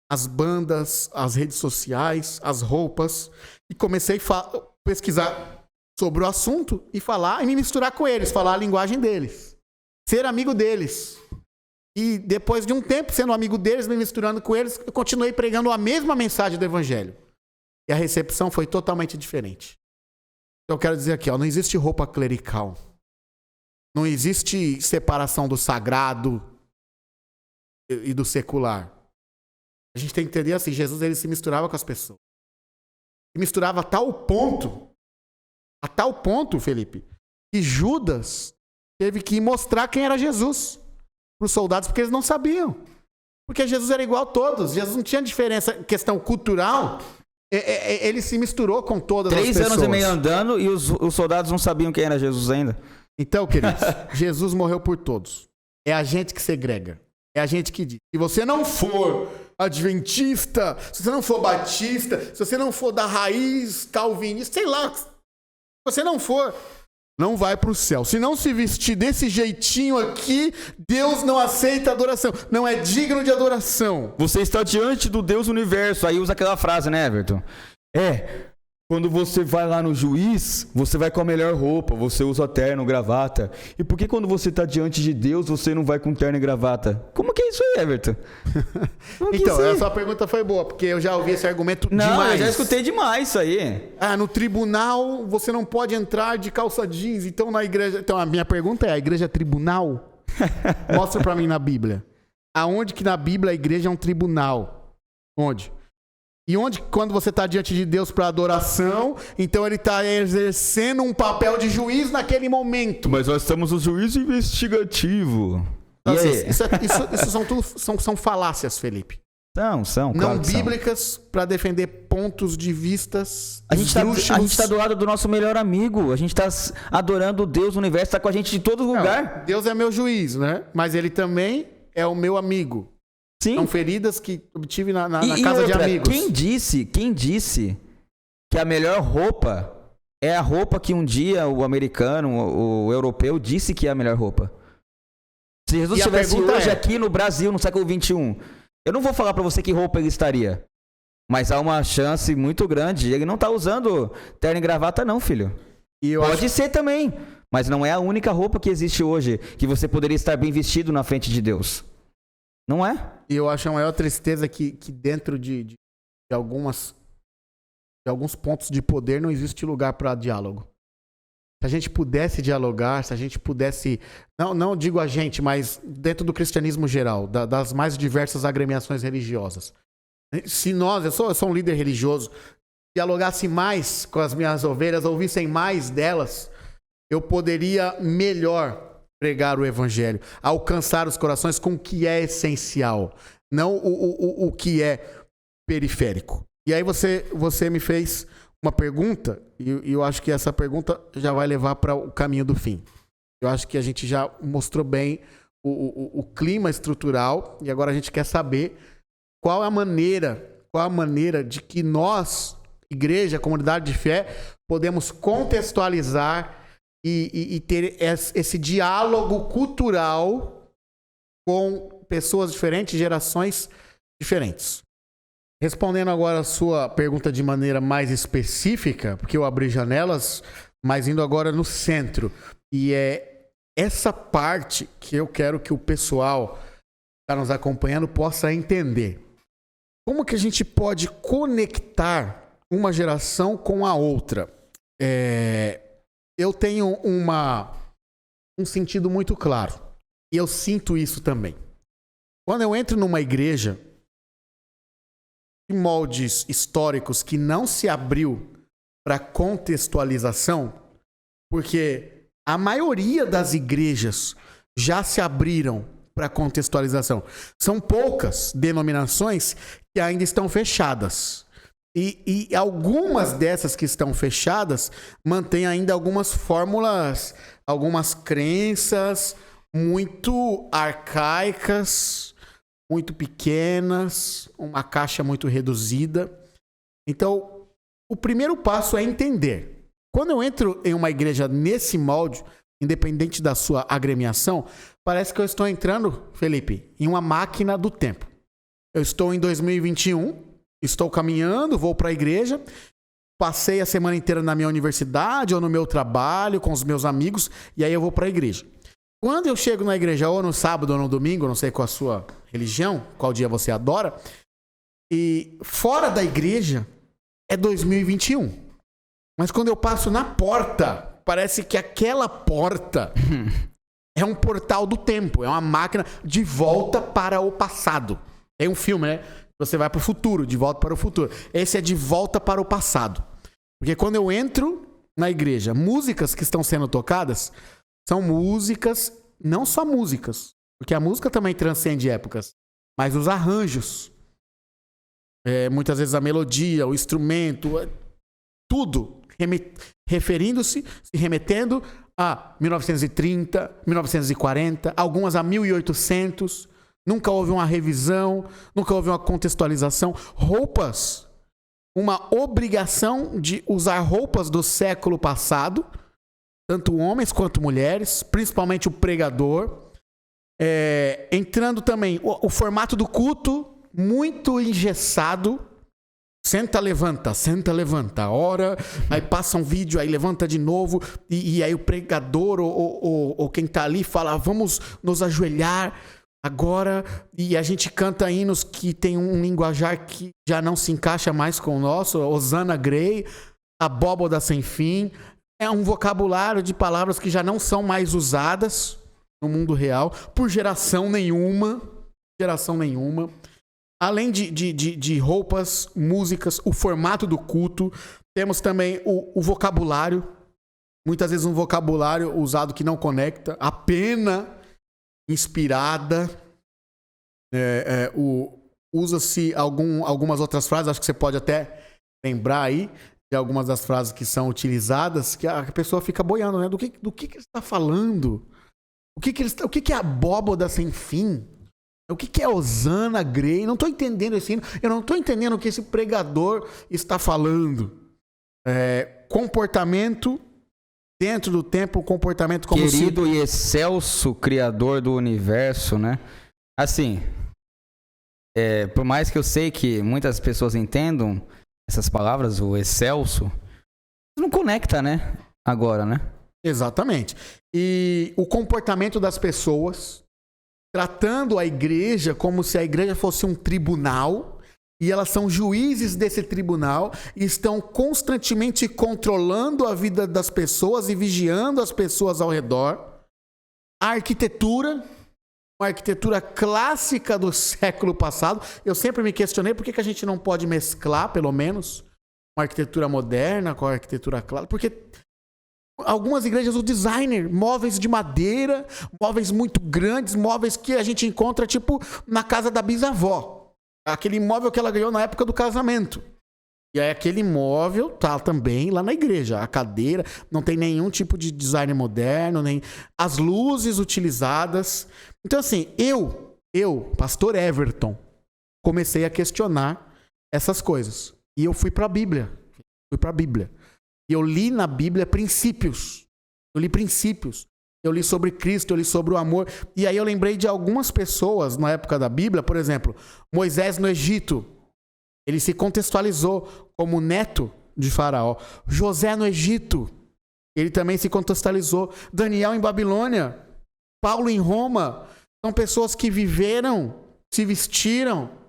as bandas, as redes sociais, as roupas, e comecei a pesquisar sobre o assunto e falar e me misturar com eles, falar a linguagem deles, ser amigo deles. E depois de um tempo sendo amigo deles, me misturando com eles, eu continuei pregando a mesma mensagem do evangelho. E a recepção foi totalmente diferente. Então eu quero dizer aqui, não existe roupa clerical. Não existe separação do sagrado e do secular. A gente tem que entender assim, Jesus ele se misturava com as pessoas. Se misturava a tal ponto, Felipe, que Judas teve que mostrar quem era Jesus para os soldados, porque eles não sabiam. Porque Jesus era igual a todos. Jesus não tinha diferença em questão cultural. Ele se misturou com todas as pessoas. 3 anos e meio andando e os soldados não sabiam quem era Jesus ainda. Então, queridos, Jesus morreu por todos. É a gente que segrega. É a gente que diz. Se você não for adventista, se você não for batista, se você não for da raiz calvinista, sei lá, se você não for, não vai para o céu. Se não se vestir desse jeitinho aqui, Deus não aceita adoração. Não é digno de adoração. Você está diante do Deus universo. Aí usa aquela frase, né, Everton? Quando você vai lá no juiz, você vai com a melhor roupa, você usa terno, gravata. E por que quando você está diante de Deus, você não vai com terno e gravata? Como que é isso aí, Everton? Então, essa pergunta foi boa, porque eu já ouvi esse argumento demais. Não, eu já escutei demais isso aí. No tribunal você não pode entrar de calça jeans, então na igreja... Então a minha pergunta é, a igreja é tribunal? Mostra pra mim na Bíblia. Aonde que na Bíblia a igreja é um tribunal? Onde? E onde, quando você está diante de Deus para adoração, então ele está exercendo um papel de juiz naquele momento. Mas nós estamos no juízo investigativo. Então, isso são falácias, Felipe. São. Não claro bíblicas para defender pontos de vistas. A gente está do lado do nosso melhor amigo. A gente está adorando o Deus, o universo está com a gente de todo lugar. Deus é meu juiz, né? Mas ele também é o meu amigo. Sim. São feridas que obtive na casa de amigos. Quem disse que a melhor roupa é a roupa que um dia o americano, o europeu, disse que é a melhor roupa? Se Jesus estivesse hoje aqui no Brasil, no século XXI, eu não vou falar pra você que roupa ele estaria. Mas há uma chance muito grande. Ele não tá usando terno e gravata não, filho. Pode ser também. Mas não é a única roupa que existe hoje que você poderia estar bem vestido na frente de Deus. Não é? E eu acho a maior tristeza que dentro de alguns pontos de poder não existe lugar para diálogo. Se a gente pudesse dialogar, se a gente pudesse... Não digo a gente, mas dentro do cristianismo geral, das mais diversas agremiações religiosas. Se nós, eu sou um líder religioso, dialogasse mais com as minhas ovelhas, ouvissem mais delas, eu poderia melhor pregar o evangelho, alcançar os corações com o que é essencial, não o que é periférico. E aí você me fez uma pergunta, e eu acho que essa pergunta já vai levar para o caminho do fim. Eu acho que a gente já mostrou bem o clima estrutural, e agora a gente quer saber qual a maneira de que nós, igreja, comunidade de fé, podemos contextualizar e ter esse diálogo cultural com pessoas diferentes, gerações diferentes. Respondendo agora a sua pergunta de maneira mais específica, porque eu abri janelas, mas indo agora no centro. E é essa parte que eu quero que o pessoal que está nos acompanhando possa entender. Como que a gente pode conectar uma geração com a outra? Eu tenho um sentido muito claro. E eu sinto isso também. Quando eu entro numa igreja de moldes históricos que não se abriu para contextualização, porque a maioria das igrejas já se abriram para contextualização. São poucas denominações que ainda estão fechadas. E algumas dessas que estão fechadas mantêm ainda algumas fórmulas, algumas crenças muito arcaicas, muito pequenas, uma caixa muito reduzida. Então, o primeiro passo é entender. Quando eu entro em uma igreja nesse molde, independente da sua agremiação, parece que eu estou entrando, Felipe, em uma máquina do tempo. Eu estou em 2021, estou caminhando, vou para a igreja, passei a semana inteira na minha universidade ou no meu trabalho, com os meus amigos, e aí eu vou para a igreja. Quando eu chego na igreja, ou no sábado ou no domingo, não sei qual a sua religião, qual dia você adora, e fora da igreja é 2021. Mas quando eu passo na porta, parece que aquela porta é um portal do tempo, é uma máquina de volta para o passado. Tem um filme, né? Você vai para o futuro, de volta para o futuro. Esse é de volta para o passado. Porque quando eu entro na igreja, músicas que estão sendo tocadas são músicas, não só músicas, porque a música também transcende épocas, mas os arranjos. Muitas vezes a melodia, o instrumento, tudo referindo-se, se remetendo a 1930, 1940, algumas a 1800. Nunca houve uma revisão, nunca houve uma contextualização. Roupas, uma obrigação de usar roupas do século passado, tanto homens quanto mulheres, principalmente o pregador. Entrando também o formato do culto, muito engessado. Senta, levanta, ora, aí passa um vídeo, aí levanta de novo, e aí o pregador ou quem está ali fala, vamos nos ajoelhar agora, e a gente canta hinos que tem um linguajar que já não se encaixa mais com o nosso, Hosanna Grey, abóboda sem fim, é um vocabulário de palavras que já não são mais usadas no mundo real, por geração nenhuma. Além de roupas, músicas, o formato do culto, temos também o vocabulário, muitas vezes um vocabulário usado que não conecta, a pena inspirada, usa-se algumas outras frases, acho que você pode até lembrar aí de algumas das frases que são utilizadas, que a pessoa fica boiando, né? Do que ele está falando? O que é abóboda sem fim? O que é Hosanna Grey? Não estou entendendo esse hino. Eu não estou entendendo o que esse pregador está falando. Comportamento dentro do tempo, comportamento como querido e excelso Criador do universo, né? Assim, por mais que eu sei que muitas pessoas entendam essas palavras, o excelso, não conecta, né? Agora, né? Exatamente. E o comportamento das pessoas, tratando a igreja como se a igreja fosse um tribunal, e elas são juízes desse tribunal, e estão constantemente controlando a vida das pessoas e vigiando as pessoas ao redor. A arquitetura, uma arquitetura clássica do século passado. Eu sempre me questionei por que a gente não pode mesclar, pelo menos, uma arquitetura moderna com a arquitetura clássica, porque algumas igrejas, o designer, móveis de madeira, móveis muito grandes, móveis que a gente encontra tipo na casa da bisavó. Aquele móvel que ela ganhou na época do casamento. E aí aquele móvel tá também lá na igreja. A cadeira não tem nenhum tipo de design moderno, nem as luzes utilizadas. Então assim, eu, pastor Everton, comecei a questionar essas coisas. E eu fui para a Bíblia. E eu li na Bíblia princípios. Eu li sobre Cristo, eu li sobre o amor. E aí eu lembrei de algumas pessoas na época da Bíblia. Por exemplo, Moisés no Egito. Ele se contextualizou como neto de Faraó. José no Egito. Ele também se contextualizou. Daniel em Babilônia. Paulo em Roma. São pessoas que viveram, se vestiram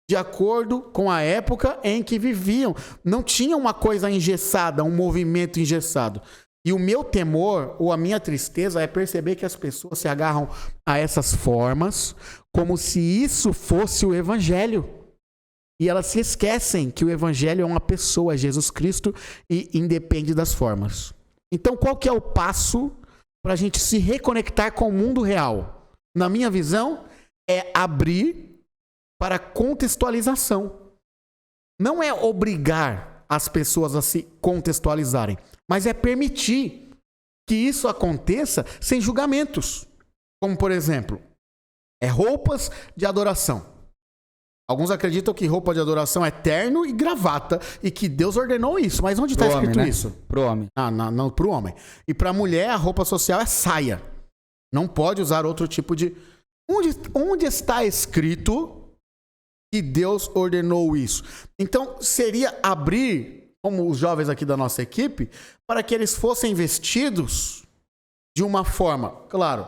de acordo com a época em que viviam. Não tinha uma coisa engessada, um movimento engessado. E o meu temor, ou a minha tristeza, é perceber que as pessoas se agarram a essas formas como se isso fosse o evangelho. E elas se esquecem que o evangelho é uma pessoa, é Jesus Cristo, e independe das formas. Então, qual que é o passo para a gente se reconectar com o mundo real? Na minha visão, é abrir para contextualização. Não é obrigar as pessoas a se contextualizarem, mas é permitir que isso aconteça sem julgamentos. Como, por exemplo, roupas de adoração. Alguns acreditam que roupa de adoração é terno e gravata e que Deus ordenou isso. Mas onde está escrito homem, né? isso? Pro homem. Não, pro homem. E para a mulher, a roupa social é saia. Não pode usar outro tipo de... Onde está escrito que Deus ordenou isso? Então, seria abrir, como os jovens aqui da nossa equipe, para que eles fossem vestidos de uma forma, claro,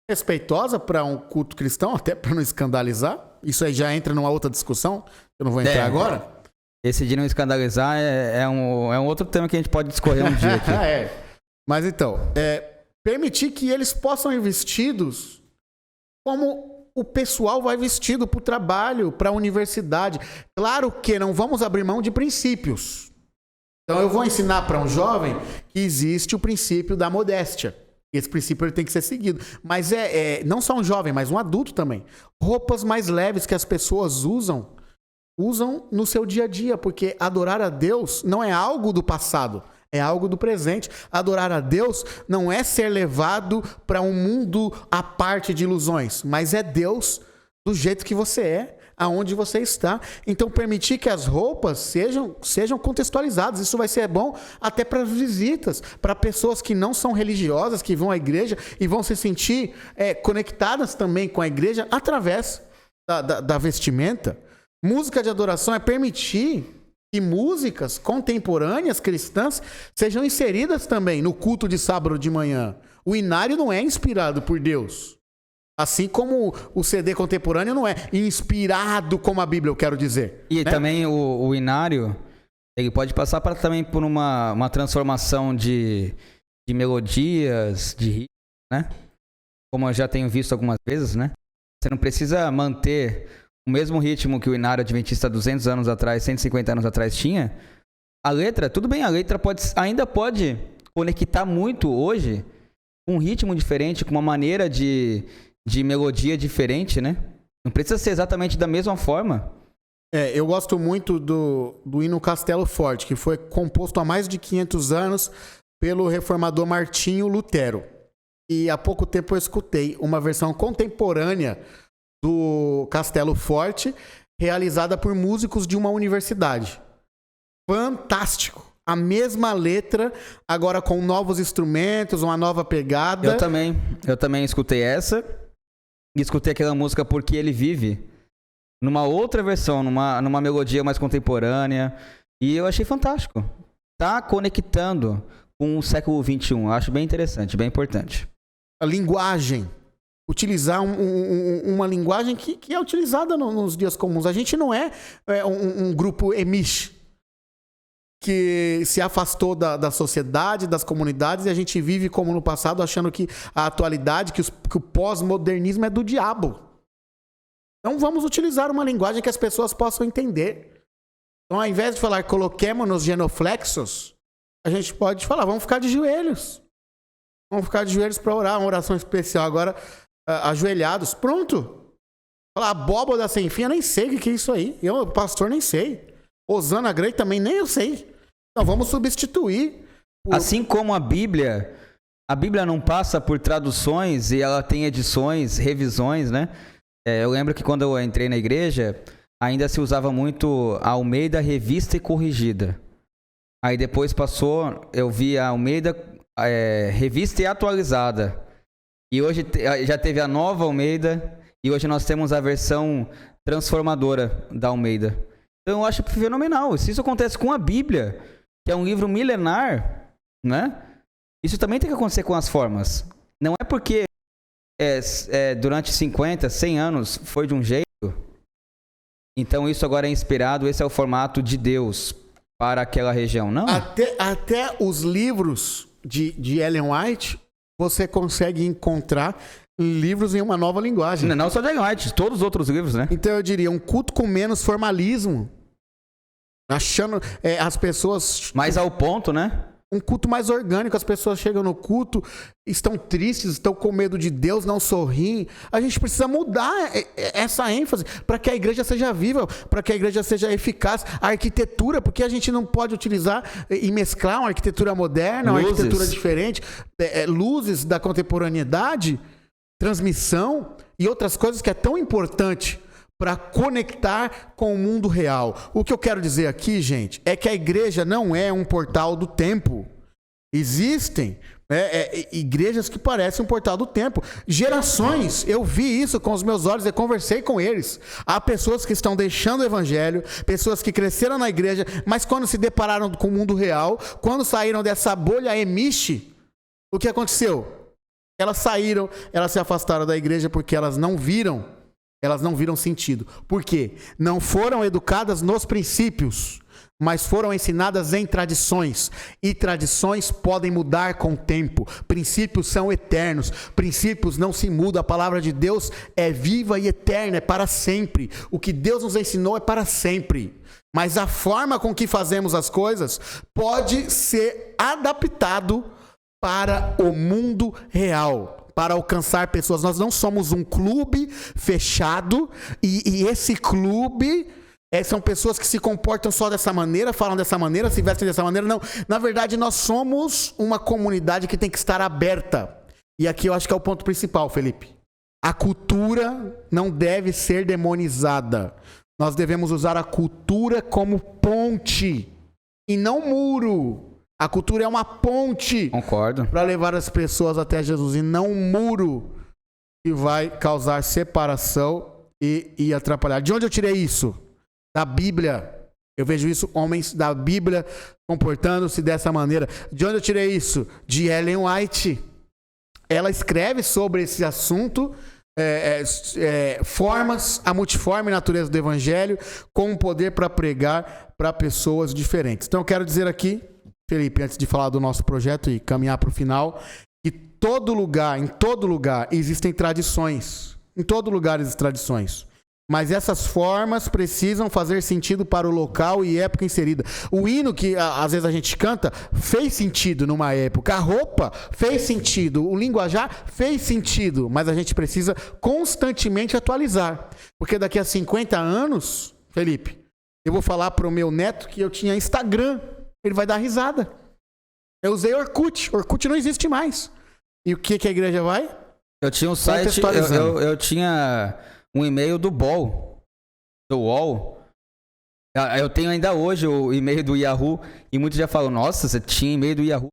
respeitosa para um culto cristão, até para não escandalizar. Isso aí já entra numa outra discussão, eu não vou entrar agora. Esse de não escandalizar é um outro tema que a gente pode discorrer um dia aqui. Mas então, permitir que eles possam ir vestidos como o pessoal vai vestido para o trabalho, para a universidade. Claro que não vamos abrir mão de princípios. Então eu vou ensinar para um jovem que existe o princípio da modéstia. Esse princípio ele tem que ser seguido. Mas não só um jovem, mas um adulto também. Roupas mais leves que as pessoas usam no seu dia a dia, porque adorar a Deus não é algo do passado, é algo do presente. Adorar a Deus não é ser levado para um mundo à parte de ilusões, mas é Deus do jeito que você é, aonde você está. Então permitir que as roupas sejam contextualizadas. Isso vai ser bom até para as visitas, para pessoas que não são religiosas, que vão à igreja e vão se sentir conectadas também com a igreja através da vestimenta. Música de adoração é permitir que músicas contemporâneas cristãs sejam inseridas também no culto de sábado de manhã. O inário não é inspirado por Deus. Assim como o CD contemporâneo não é inspirado como a Bíblia, eu quero dizer. E também o inário, ele pode passar também por uma transformação de melodias, de ritmo, né? Como eu já tenho visto algumas vezes, né? Você não precisa manter o mesmo ritmo que o inário adventista 200 anos atrás, 150 anos atrás tinha. A letra, tudo bem, a letra ainda pode conectar muito hoje com um ritmo diferente, com uma maneira de melodia diferente, né? Não precisa ser exatamente da mesma forma. Eu gosto muito do hino Castelo Forte, que foi composto há mais de 500 anos pelo reformador Martinho Lutero. E há pouco tempo eu escutei uma versão contemporânea do Castelo Forte, realizada por músicos de uma universidade. Fantástico! A mesma letra, agora com novos instrumentos, uma nova pegada. Eu também escutei essa. E escutei aquela música Porque Ele Vive, numa outra versão, numa melodia mais contemporânea. E eu achei fantástico. Tá conectando com o século XXI. Eu acho bem interessante, bem importante. A linguagem. Utilizar uma linguagem que é utilizada nos dias comuns. A gente não é um grupo emish, que se afastou da sociedade, das comunidades, e a gente vive como no passado, achando que a atualidade, que o pós-modernismo é do diabo. Então vamos utilizar uma linguagem que as pessoas possam entender. Então, ao invés de falar coloquemos-nos genuflexos, a gente pode falar, vamos ficar de joelhos. Vamos ficar de joelhos para orar, uma oração especial agora, ajoelhados. Pronto. Falar abóbora sem fim, eu nem sei o que é isso aí. Eu, pastor, nem sei. Osana Grey também nem eu sei. Então vamos substituir. Assim como a Bíblia não passa por traduções e ela tem edições, revisões, né? Eu lembro que quando eu entrei na igreja, ainda se usava muito a Almeida Revista e Corrigida. Aí depois passou, eu vi a Almeida Revista e Atualizada. E hoje já teve a nova Almeida e hoje nós temos a versão transformadora da Almeida. Então eu acho fenomenal. Se isso acontece com a Bíblia, que é um livro milenar, né? Isso também tem que acontecer com as formas. Não é porque durante 50, 100 anos foi de um jeito, então isso agora é inspirado, esse é o formato de Deus para aquela região, não? Até os livros de Ellen White, você consegue encontrar livros em uma nova linguagem. Não só de Ellen White, todos os outros livros, né? Então eu diria, um culto com menos formalismo Achando as pessoas... Mais ao ponto, né? Um culto mais orgânico, as pessoas chegam no culto, estão tristes, estão com medo de Deus, não sorriem. A gente precisa mudar essa ênfase para que a igreja seja viva, para que a igreja seja eficaz. A arquitetura, porque a gente não pode utilizar e mesclar uma arquitetura moderna, uma arquitetura diferente, luzes da contemporaneidade, transmissão e outras coisas que é tão importante para conectar com o mundo real. O que eu quero dizer aqui, gente, é que a igreja não é um portal do tempo. Existem igrejas que parecem um portal do tempo. Gerações, eu vi isso com os meus olhos, eu conversei com eles. Há pessoas que estão deixando o evangelho, pessoas que cresceram na igreja, mas quando se depararam com o mundo real, quando saíram dessa bolha emiche, o que aconteceu? Elas saíram, elas se afastaram da igreja porque elas não viram sentido. Por quê? Não foram educadas nos princípios, mas foram ensinadas em tradições. E tradições podem mudar com o tempo. Princípios são eternos. Princípios não se mudam. A palavra de Deus é viva e eterna, é para sempre. O que Deus nos ensinou é para sempre. Mas a forma com que fazemos as coisas pode ser adaptado para o mundo real, para alcançar pessoas. Nós não somos um clube fechado e esse clube são pessoas que se comportam só dessa maneira, falam dessa maneira, se vestem dessa maneira. Não, na verdade nós somos uma comunidade que tem que estar aberta. E aqui eu acho que é o ponto principal, Felipe. A cultura não deve ser demonizada. Nós devemos usar a cultura como ponte e não muro. A cultura é uma ponte. Concordo. Para levar as pessoas até Jesus e não um muro que vai causar separação e atrapalhar. De onde eu tirei isso? Da Bíblia. Eu vejo isso, homens da Bíblia comportando-se dessa maneira. De onde eu tirei isso? De Ellen White. Ela escreve sobre esse assunto, formas, a multiforme natureza do evangelho, com o poder para pregar para pessoas diferentes. Então eu quero dizer aqui, Felipe, antes de falar do nosso projeto e caminhar para o final, que em todo lugar existem tradições. Em todo lugar existem tradições. Mas essas formas precisam fazer sentido para o local e época inserida. O hino que às vezes a gente canta fez sentido numa época. A roupa fez sentido. O linguajar fez sentido. Mas a gente precisa constantemente atualizar. Porque daqui a 50 anos, Felipe, eu vou falar para o meu neto que eu tinha Instagram. Ele vai dar risada. Eu usei Orkut. Orkut não existe mais. E o que a igreja vai? Eu tinha um site, eu tinha um e-mail do BOL. Do UOL. Eu tenho ainda hoje o e-mail do Yahoo. E muitos já falam, nossa, você tinha e-mail do Yahoo.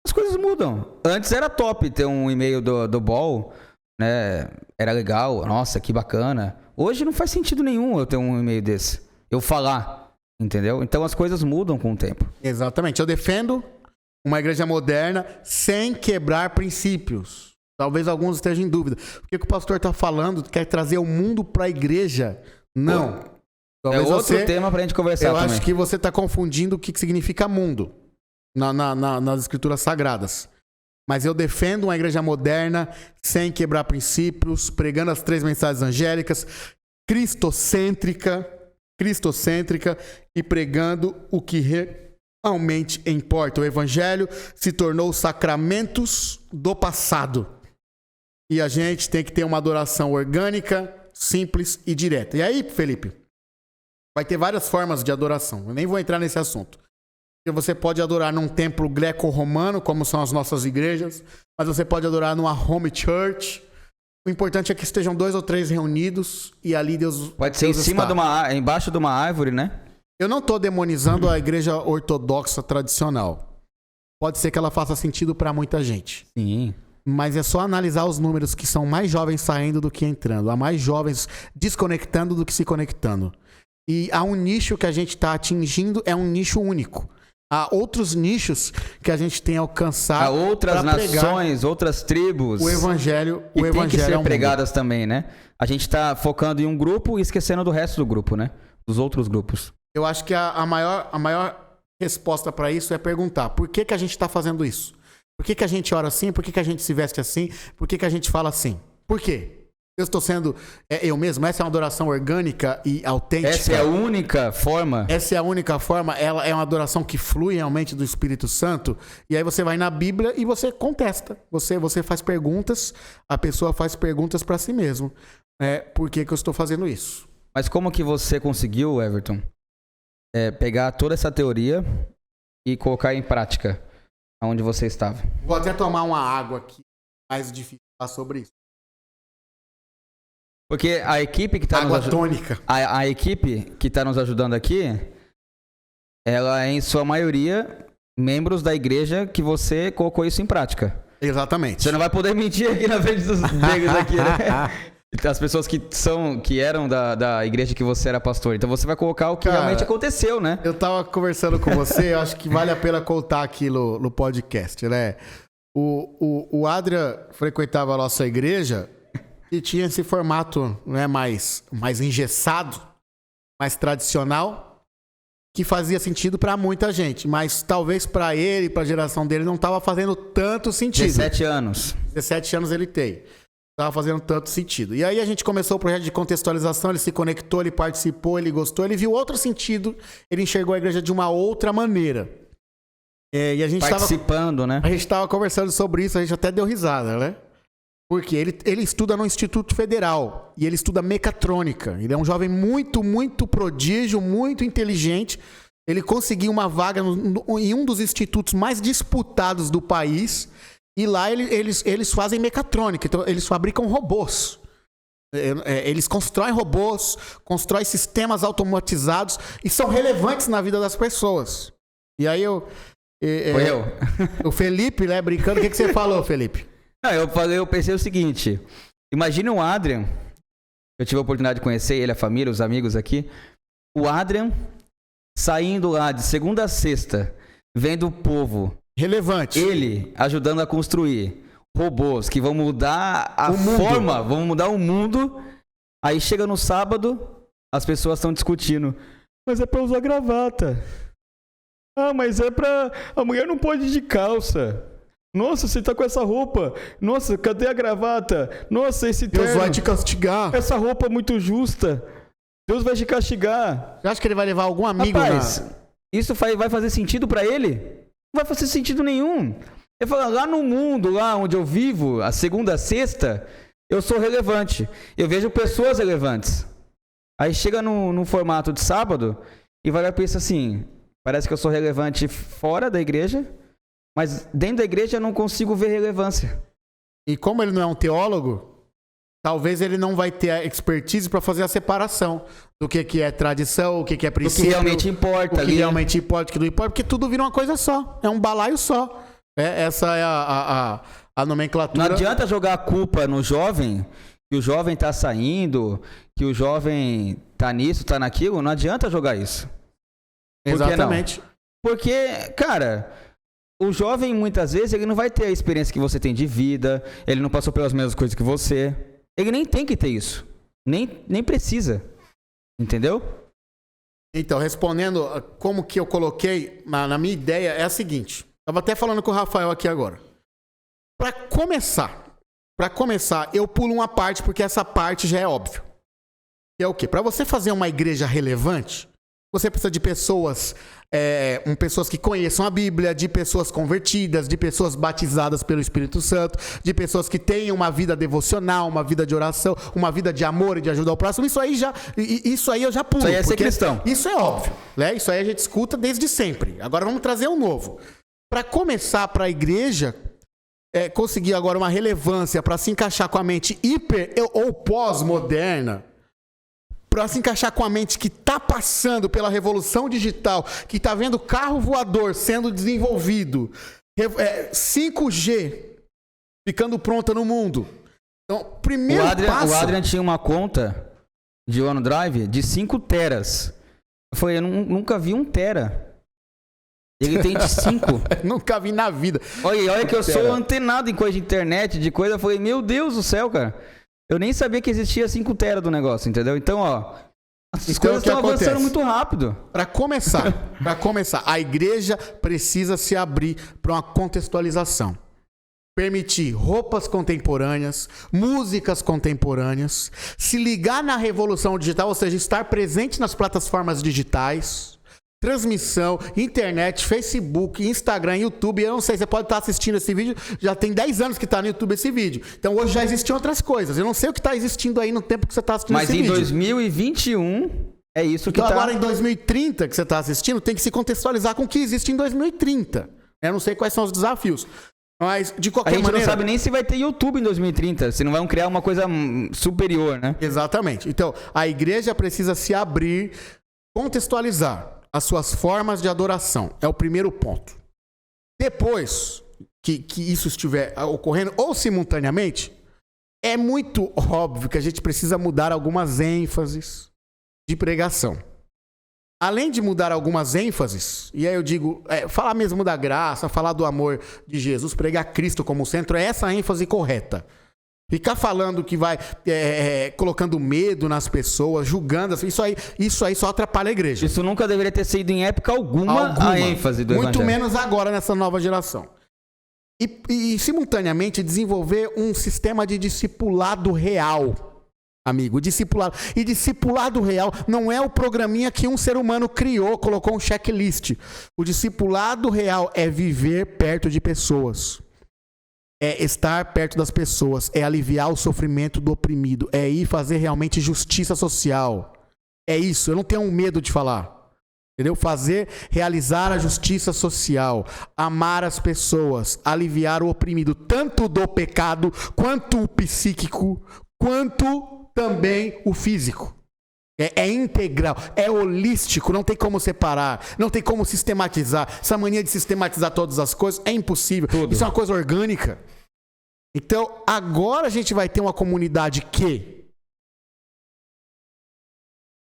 As coisas mudam. Antes era top ter um e-mail do BOL. Né? Era legal. Nossa, que bacana. Hoje não faz sentido nenhum eu ter um e-mail desse. Eu falar. Entendeu? Então as coisas mudam com o tempo. Exatamente. Eu defendo uma igreja moderna sem quebrar princípios. Talvez alguns estejam em dúvida. O que o pastor está falando? Quer trazer o mundo para a igreja? Não. Talvez outro tema para a gente conversar também. Eu acho que você está confundindo o que significa mundo nas escrituras sagradas. Mas eu defendo uma igreja moderna sem quebrar princípios, pregando as 3 mensagens angélicas, cristocêntrica e pregando o que realmente importa. O evangelho se tornou sacramentos do passado. E a gente tem que ter uma adoração orgânica, simples e direta. E aí, Felipe, vai ter várias formas de adoração. Eu nem vou entrar nesse assunto. Você pode adorar num templo greco-romano, como são as nossas igrejas, mas você pode adorar numa home church. O importante é que estejam 2 ou 3 reunidos e ali Deus pode ser embaixo de uma árvore, né? Eu não estou demonizando a igreja ortodoxa tradicional. Pode ser que ela faça sentido para muita gente. Sim. Mas é só analisar os números que são mais jovens saindo do que entrando. Há mais jovens desconectando do que se conectando. E há um nicho que a gente está atingindo, é um nicho único. Há outros nichos que a gente tem alcançado. Há outras nações, outras tribos. O evangelho, tem que ser pregadas também, né? A gente está focando em um grupo e esquecendo do resto do grupo, né? Dos outros grupos. Eu acho que a maior resposta para isso é perguntar: por que a gente está fazendo isso? Por que a gente ora assim? Por que a gente se veste assim? Por que a gente fala assim? Por quê? Eu estou sendo eu mesmo. Essa é uma adoração orgânica e autêntica. Essa é a única forma. Essa é a única forma. Ela é uma adoração que flui realmente do Espírito Santo. E aí você vai na Bíblia e você contesta. Você faz perguntas. A pessoa faz perguntas para si mesmo. Por que eu estou fazendo isso? Mas como que você conseguiu, Everton, pegar toda essa teoria e colocar em prática onde você estava? Vou até tomar uma água aqui. Mais difícil falar sobre isso. Porque a equipe que está água tônica. A equipe que está nos ajudando aqui, ela é em sua maioria membros da igreja que você colocou isso em prática. Exatamente. Você não vai poder mentir aqui na frente dos deles aqui, né? As pessoas que eram da igreja que você era pastor. Então você vai colocar o que realmente aconteceu, né? Eu tava conversando com você, eu acho que vale a pena contar aqui no podcast, né? O Adrian frequentava a nossa igreja e tinha esse formato, né, mais engessado, mais tradicional, que fazia sentido para muita gente, mas talvez para ele, para a geração dele, não estava fazendo tanto sentido. 17 anos. 17 anos ele tem. Estava fazendo tanto sentido. E aí a gente começou o projeto de contextualização, ele se conectou, ele participou, ele gostou, ele viu outro sentido, ele enxergou a igreja de uma outra maneira. E a gente participando, né? A gente estava conversando sobre isso, a gente até deu risada, né? Porque ele estuda no Instituto Federal e ele estuda mecatrônica. Ele é um jovem muito, muito prodígio, muito inteligente. Ele conseguiu uma vaga em um dos institutos mais disputados do país. E lá eles fazem mecatrônica, então eles fabricam robôs. Eles constroem robôs, constroem sistemas automatizados e são relevantes na vida das pessoas. E aí Foi eu. O Felipe, né, brincando, o que você falou, Felipe? Eu pensei o seguinte, imagina o Adrian, eu tive a oportunidade de conhecer ele, a família, os amigos aqui, o Adrian saindo lá de segunda a sexta, vendo o povo relevante, ele ajudando a construir robôs que vão mudar a forma, vão mudar o mundo, aí chega no sábado, as pessoas estão discutindo, mas é pra usar gravata, mas é pra, a mulher não pode ir de calça. Nossa, você tá com essa roupa. Nossa, cadê a gravata? Nossa, esse terno. Deus vai te castigar. Essa roupa é muito justa. Deus vai te castigar. Você acha que ele vai levar algum amigo? Rapaz, isso vai fazer sentido pra ele? Não vai fazer sentido nenhum. Ele fala, lá no mundo, lá onde eu vivo, a segunda a sexta, eu sou relevante. Eu vejo pessoas relevantes. Aí chega no formato de sábado e vai lá e pensa assim, parece que eu sou relevante fora da igreja, mas dentro da igreja eu não consigo ver relevância. E como ele não é um teólogo, talvez ele não vai ter a expertise para fazer a separação do que é tradição, o que é princípio. O que realmente importa. O que realmente importa, o que não importa, porque tudo vira uma coisa só. É um balaio só. Essa é a nomenclatura. Não adianta jogar a culpa no jovem, que o jovem tá saindo, que o jovem tá nisso, tá naquilo. Não adianta jogar isso. Exatamente. Porque, cara... O jovem, muitas vezes, ele não vai ter a experiência que você tem de vida, ele não passou pelas mesmas coisas que você. Ele nem tem que ter isso. Nem precisa. Entendeu? Então, respondendo como que eu coloquei na minha ideia, é a seguinte. Estava até falando com o Rafael aqui agora. Para começar, eu pulo uma parte, porque essa parte já é óbvio. Que é o quê? Para você fazer uma igreja relevante, você precisa de pessoas que conheçam a Bíblia, de pessoas convertidas, de pessoas batizadas pelo Espírito Santo, de pessoas que tenham uma vida devocional, uma vida de oração, uma vida de amor e de ajudar o próximo. Isso aí eu já pulo. Isso aí é ser cristão. Isso é óbvio, né? Isso aí a gente escuta desde sempre. Agora vamos trazer um novo. Para começar, para a igreja conseguir agora uma relevância para se encaixar com a mente hiper ou pós-moderna, para se encaixar com a mente que está passando pela revolução digital, que está vendo carro voador sendo desenvolvido, 5G ficando pronta no mundo. Então, primeiro passo... O Adrian tinha uma conta de OneDrive de 5 teras. Eu falei, eu nunca vi 1 tera. Ele tem de 5. Nunca vi na vida. Olha que eu sou antenado em coisa de internet, de coisa. Eu falei, meu Deus do céu, cara. Eu nem sabia que existia 5 tera do negócio, entendeu? Então, as coisas estão avançando muito rápido. Para começar, a igreja precisa se abrir para uma contextualização. permitir roupas contemporâneas, músicas contemporâneas, se ligar na revolução digital, ou seja, estar presente nas plataformas digitais, transmissão, internet, Facebook, Instagram, YouTube. Eu não sei, você pode estar assistindo esse vídeo, já tem 10 anos que está no YouTube esse vídeo. Então hoje já existiam outras coisas. Eu não sei o que está existindo aí no tempo que você está assistindo esse vídeo. Mas em 2021 é isso que então, tá... agora em 2030 que você está assistindo, tem que se contextualizar com o que existe em 2030. Eu não sei quais são os desafios. Mas, de qualquer maneira... A gente não sabe nem se vai ter YouTube em 2030, se não vão criar uma coisa superior, né? Exatamente. Então, a igreja precisa se abrir, contextualizar as suas formas de adoração. É o primeiro ponto. Depois que isso estiver ocorrendo, ou simultaneamente, é muito óbvio que a gente precisa mudar algumas ênfases de pregação. Além de mudar algumas ênfases, e aí eu digo, falar mesmo da graça, falar do amor de Jesus, pregar Cristo como centro, é essa a ênfase correta. Ficar falando que vai colocando medo nas pessoas, julgando, isso aí só atrapalha a igreja. Isso nunca deveria ter sido em época alguma. A ênfase do muito evangelho. Menos agora nessa nova geração. E simultaneamente desenvolver um sistema de discipulado real. Amigo, discipulado. E discipulado real não é o programinha que um ser humano criou, colocou um checklist. O discipulado real é viver perto de pessoas. É estar perto das pessoas. É aliviar o sofrimento do oprimido. É ir fazer realmente justiça social. É isso. Eu não tenho medo de falar. Entendeu? Realizar a justiça social. Amar as pessoas. Aliviar o oprimido. Tanto do pecado, quanto o psíquico, quanto também o físico. É integral, é holístico, não tem como separar, não tem como sistematizar. Essa mania de sistematizar todas as coisas é impossível. Tudo. Isso é uma coisa orgânica. Então, agora a gente vai ter uma comunidade que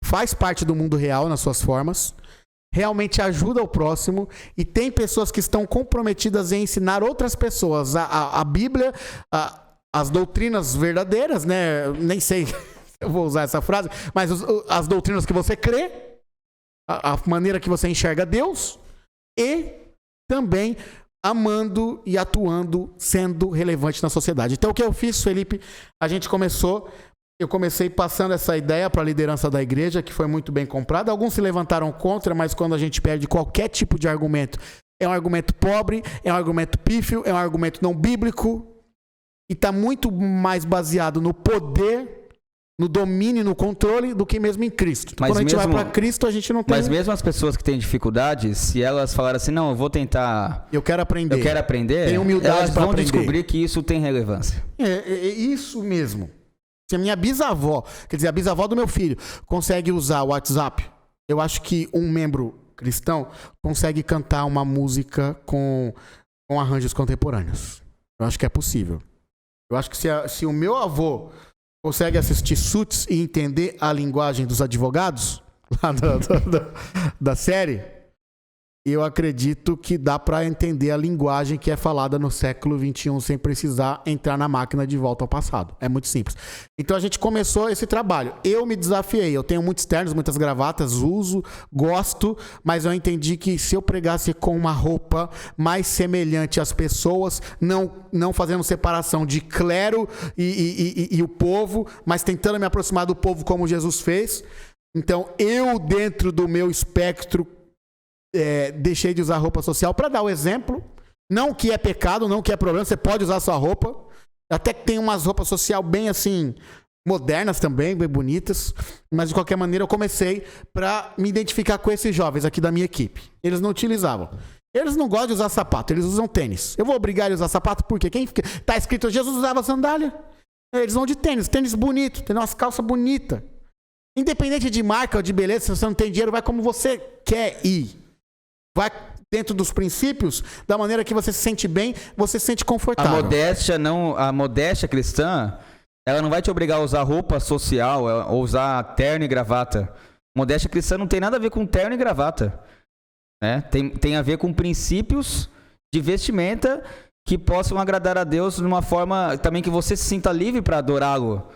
faz parte do mundo real nas suas formas, realmente ajuda o próximo e tem pessoas que estão comprometidas em ensinar outras pessoas a Bíblia, as doutrinas verdadeiras, né? Nem sei se eu vou usar essa frase, mas as doutrinas que você crê, a maneira que você enxerga Deus e também amando e atuando, sendo relevante na sociedade. Então o que eu fiz, Felipe, eu comecei passando essa ideia para a liderança da igreja, que foi muito bem comprada. Alguns se levantaram contra, mas quando a gente perde qualquer tipo de argumento, é um argumento pobre, é um argumento pífio, é um argumento não bíblico, e está muito mais baseado no poder, no domínio, no controle, do que mesmo em Cristo. Mas quando a gente vai para Cristo, a gente não tem... Mas mesmo as pessoas que têm dificuldade, se elas falarem assim, não, eu vou tentar... Eu quero aprender. Tem humildade, elas vão aprender. Descobrir que isso tem relevância. É isso mesmo. Se a minha bisavó, quer dizer, a bisavó do meu filho, consegue usar o WhatsApp, eu acho que um membro cristão consegue cantar uma música com arranjos contemporâneos. Eu acho que é possível. Eu acho que se o meu avô consegue assistir Suits e entender a linguagem dos advogados, lá da série, eu acredito que dá para entender a linguagem que é falada no século XXI sem precisar entrar na máquina de volta ao passado. É muito simples. Então a gente começou esse trabalho. Eu me desafiei. Eu tenho muitos ternos, muitas gravatas, uso, gosto, mas eu entendi que se eu pregasse com uma roupa mais semelhante às pessoas, não fazendo separação de clero e o povo, mas tentando me aproximar do povo como Jesus fez. Então eu, dentro do meu espectro, deixei de usar roupa social para dar o exemplo. Não que é pecado, não que é problema, você pode usar sua roupa. Até que tem umas roupas social bem assim, modernas também, bem bonitas. Mas de qualquer maneira eu comecei para me identificar com esses jovens aqui da minha equipe. Eles não utilizavam. Eles não gostam de usar sapato, eles usam tênis. Eu vou obrigar eles a usar sapato porque tá escrito Jesus usava sandália. Eles vão de tênis bonito, tem umas calças bonitas. Independente de marca ou de beleza, se você não tem dinheiro, vai como você quer ir. Vai dentro dos princípios, da maneira que você se sente bem, você se sente confortável. A modéstia cristã, ela não vai te obrigar a usar roupa social, ou usar terno e gravata. Modéstia cristã não tem nada a ver com terno e gravata. Né? Tem a ver com princípios de vestimenta que possam agradar a Deus de uma forma também que você se sinta livre para adorá-lo.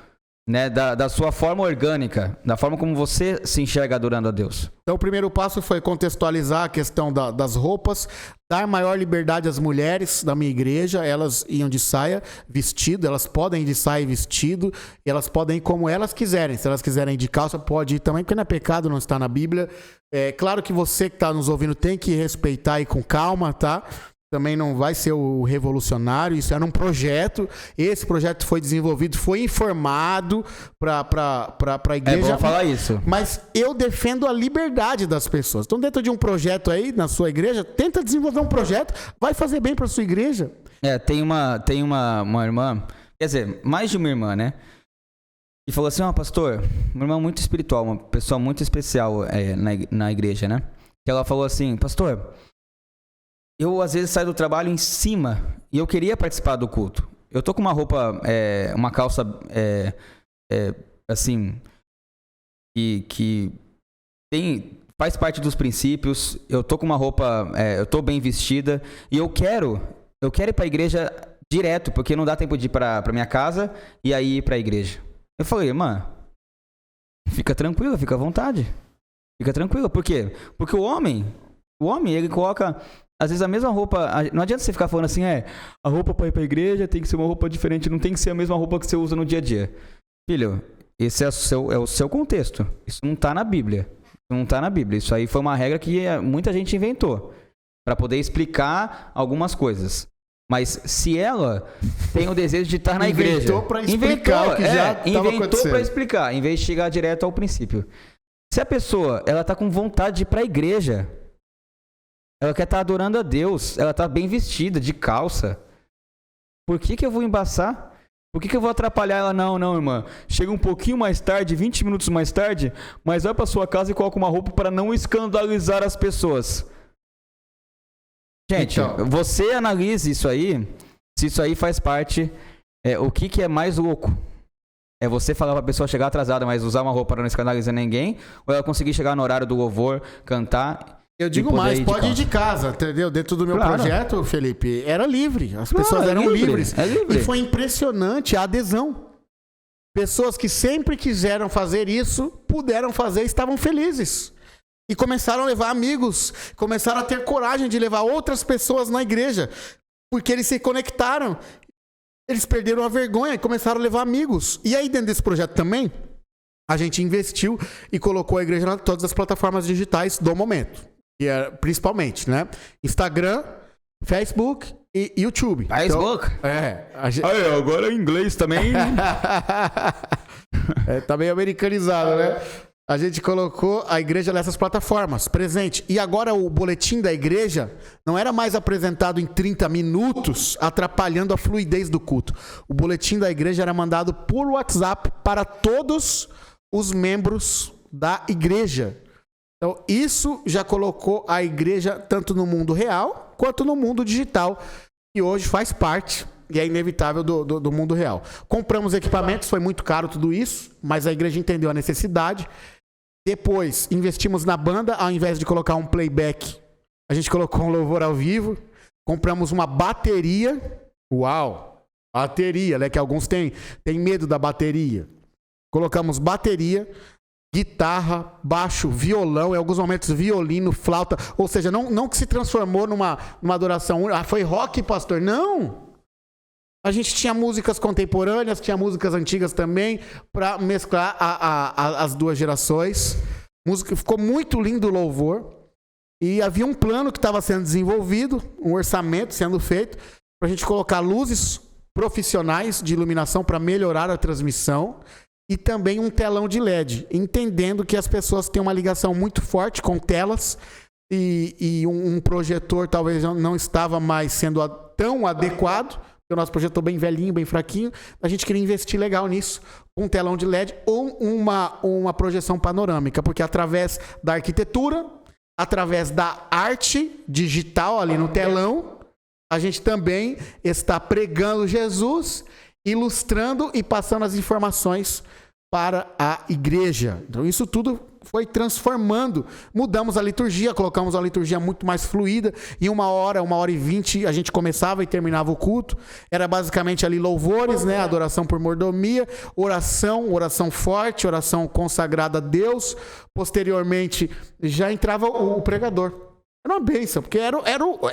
né, da sua forma orgânica, da forma como você se enxerga adorando a Deus. Então o primeiro passo foi contextualizar a questão das roupas, dar maior liberdade às mulheres da minha igreja. Elas iam de saia, vestido, elas podem ir de saia e vestido, e elas podem ir como elas quiserem. Se elas quiserem ir de calça, pode ir também, porque não é pecado, não está na Bíblia. É claro que você que está nos ouvindo tem que respeitar e ir com calma, tá? Também não vai ser o revolucionário, isso era um projeto. Esse projeto foi desenvolvido, foi informado para a igreja. É bom falar isso. Mas eu defendo a liberdade das pessoas. Então, dentro de um projeto aí, na sua igreja, tenta desenvolver um projeto, vai fazer bem para sua igreja. Tem uma irmã, quer dizer, mais de uma irmã, né? E falou assim, pastor, uma irmã muito espiritual, uma pessoa muito especial na igreja, né? Que ela falou assim, pastor, eu às vezes saio do trabalho em cima e eu queria participar do culto. Eu tô com uma roupa, uma calça, assim, que faz parte dos princípios. Eu tô com uma roupa, eu tô bem vestida e eu quero ir pra igreja direto, porque não dá tempo de ir pra minha casa e aí ir pra igreja. Eu falei, irmã, fica tranquila, fica à vontade. Fica tranquila. Por quê? Porque o homem, ele coloca, às vezes, a mesma roupa. Não adianta você ficar falando assim, a roupa pra ir pra igreja tem que ser uma roupa diferente, não tem que ser a mesma roupa que você usa no dia a dia. Filho, esse é o seu contexto. Isso não tá na Bíblia. Isso aí foi uma regra que muita gente inventou pra poder explicar algumas coisas. Mas se ela tem o desejo de estar na igreja... Inventou pra explicar o que já estava acontecendo. Inventou pra explicar, em vez de chegar direto ao princípio. Se a pessoa, ela tá com vontade de ir pra igreja, ela quer estar adorando a Deus, ela tá bem vestida, de calça, por que eu vou embaçar? Por que eu vou atrapalhar ela? Não, irmã. Chega um pouquinho mais tarde, 20 minutos mais tarde, mas vai pra sua casa e coloca uma roupa para não escandalizar as pessoas. Gente, então, você analise isso aí, se isso aí faz parte, o que é mais louco? É você falar pra pessoa chegar atrasada, mas usar uma roupa para não escandalizar ninguém, ou ela conseguir chegar no horário do louvor, cantar... Eu digo mais, pode ir de casa, entendeu? Dentro do meu projeto, Felipe, era livre. As pessoas eram livres. É livre. E foi impressionante a adesão. Pessoas que sempre quiseram fazer isso, puderam fazer e estavam felizes. E começaram a levar amigos, começaram a ter coragem de levar outras pessoas na igreja, porque eles se conectaram, eles perderam a vergonha e começaram a levar amigos. E aí dentro desse projeto também, a gente investiu e colocou a igreja em todas as plataformas digitais do momento, que é, principalmente, né? Instagram, Facebook e YouTube. Facebook? Então, agora é inglês também. Tá meio americanizado, né? A gente colocou a igreja nessas plataformas, presente. E agora o boletim da igreja não era mais apresentado em 30 minutos, atrapalhando a fluidez do culto. O boletim da igreja era mandado por WhatsApp para todos os membros da igreja. Então, isso já colocou a igreja tanto no mundo real quanto no mundo digital, que hoje faz parte e é inevitável do mundo real. Compramos equipamentos, foi muito caro tudo isso, mas a igreja entendeu a necessidade. Depois, investimos na banda, ao invés de colocar um playback, a gente colocou um louvor ao vivo. Compramos uma bateria. Uau! Bateria, né? Que alguns têm medo da bateria. Colocamos bateria, guitarra, baixo, violão, em alguns momentos violino, flauta. Ou seja, não que se transformou numa adoração única. Foi rock, pastor? Não! A gente tinha músicas contemporâneas, tinha músicas antigas também, para mesclar as duas gerações. Ficou muito lindo o louvor. E havia um plano que estava sendo desenvolvido, um orçamento sendo feito, para a gente colocar luzes profissionais de iluminação para melhorar a transmissão e também um telão de LED, entendendo que as pessoas têm uma ligação muito forte com telas e um projetor talvez não estava mais sendo tão adequado. O nosso projetor bem velhinho, bem fraquinho, a gente queria investir legal nisso, um telão de LED ou uma projeção panorâmica, porque através da arquitetura, através da arte digital ali no telão, a gente também está pregando Jesus, ilustrando e passando as informações para a igreja. Então isso tudo foi transformando. Mudamos a liturgia, colocamos a liturgia muito mais fluida. Em 1h20, a gente começava e terminava o culto. Era basicamente ali louvores, né? Adoração por mordomia, oração forte, oração consagrada a Deus. Posteriormente, já entrava o pregador. Era uma bênção, porque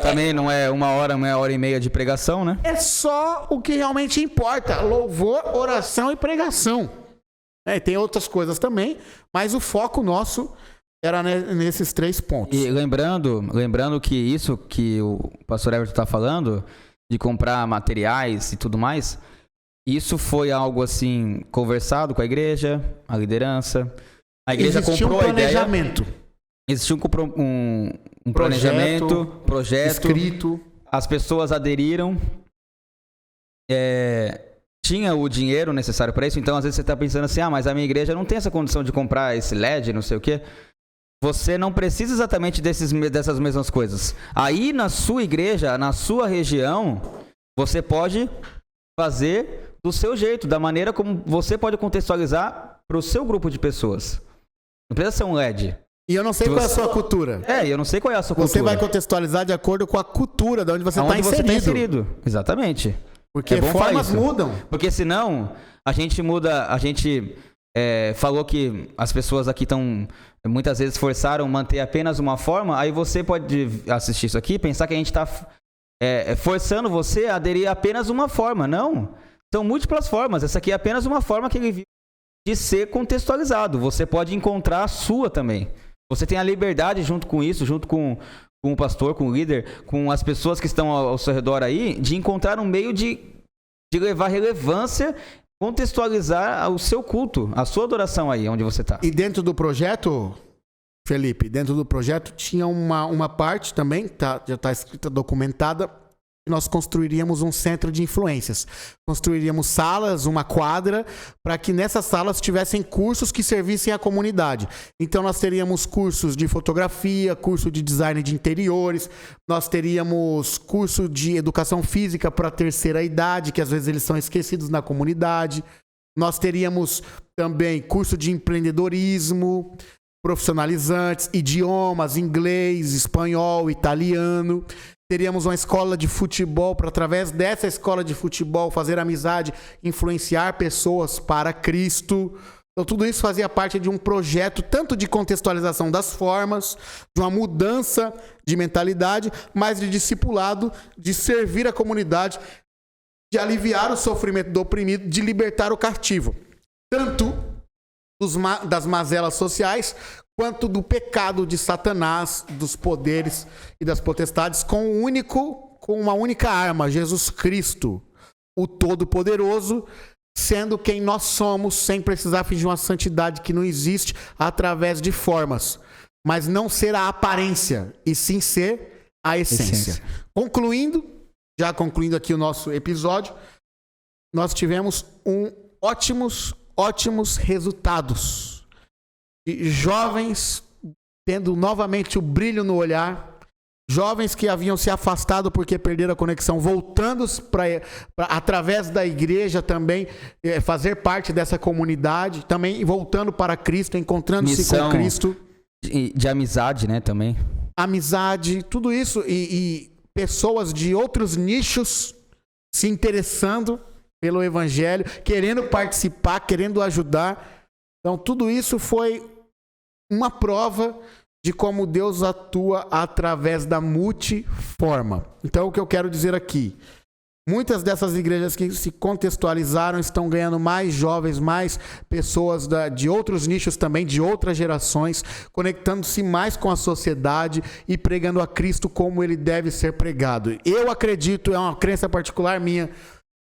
Também não é 1h30 de pregação, né? É só o que realmente importa. Louvor, oração e pregação. Tem outras coisas também, mas o foco nosso era nesses 3 pontos. E lembrando que isso que o pastor Everton está falando, de comprar materiais e tudo mais, isso foi algo assim, conversado com a igreja, a liderança. A igreja comprou a ideia. Existiu um planejamento, projeto escrito. As pessoas aderiram. Tinha o dinheiro necessário para isso. Então, às vezes você está pensando assim, mas a minha igreja não tem essa condição de comprar esse LED, não sei o quê. Você não precisa exatamente dessas mesmas coisas. Aí, na sua igreja, na sua região, você pode fazer do seu jeito, da maneira como você pode contextualizar para o seu grupo de pessoas. Não precisa ser um LED. E eu não sei qual é a sua cultura. Eu não sei qual é a sua cultura. Você vai contextualizar de acordo com a cultura de onde você está inserido. Exatamente. Porque formas mudam. Porque senão, a gente falou que as pessoas aqui muitas vezes forçaram manter apenas uma forma. Aí você pode assistir isso aqui e pensar que a gente está forçando você a aderir a apenas uma forma. Não. São múltiplas formas. Essa aqui é apenas uma forma que ele viu de ser contextualizado. Você pode encontrar a sua também. Você tem a liberdade junto com isso, junto com o pastor, com o líder, com as pessoas que estão ao seu redor aí, de encontrar um meio de levar relevância, contextualizar o seu culto, a sua adoração aí, onde você está. E dentro do projeto, Felipe, tinha uma parte também, já está escrita, documentada, que nós construiríamos um centro de influências. Construiríamos salas, uma quadra, para que nessas salas tivessem cursos que servissem à comunidade. Então nós teríamos cursos de fotografia, curso de design de interiores, nós teríamos curso de educação física para a terceira idade, que às vezes eles são esquecidos na comunidade. Nós teríamos também curso de empreendedorismo, profissionalizantes, idiomas, inglês, espanhol, italiano. Teríamos uma escola de futebol para, através dessa escola de futebol, fazer amizade, influenciar pessoas para Cristo. Então, tudo isso fazia parte de um projeto, tanto de contextualização das formas, de uma mudança de mentalidade, mas de discipulado, de servir a comunidade, de aliviar o sofrimento do oprimido, de libertar o cativo. Tanto das mazelas sociais, quanto do pecado de Satanás, dos poderes e das potestades, com uma única arma, Jesus Cristo, o Todo-Poderoso, sendo quem nós somos, sem precisar fingir uma santidade que não existe, através de formas. Mas não ser a aparência, e sim ser a essência. Concluindo aqui o nosso episódio, nós tivemos ótimos resultados. E jovens tendo novamente o brilho no olhar, jovens que haviam se afastado porque perderam a conexão, voltando através da igreja também, fazer parte dessa comunidade, também voltando para Cristo, encontrando-se com Cristo. De amizade, né, também. Amizade, tudo isso, e pessoas de outros nichos se interessando pelo evangelho, querendo participar, querendo ajudar. Então tudo isso foi uma prova de como Deus atua através da multiforma. Então o que eu quero dizer aqui, muitas dessas igrejas que se contextualizaram estão ganhando mais jovens, mais pessoas de outros nichos também, de outras gerações, conectando-se mais com a sociedade e pregando a Cristo como ele deve ser pregado. Eu acredito, é uma crença particular minha,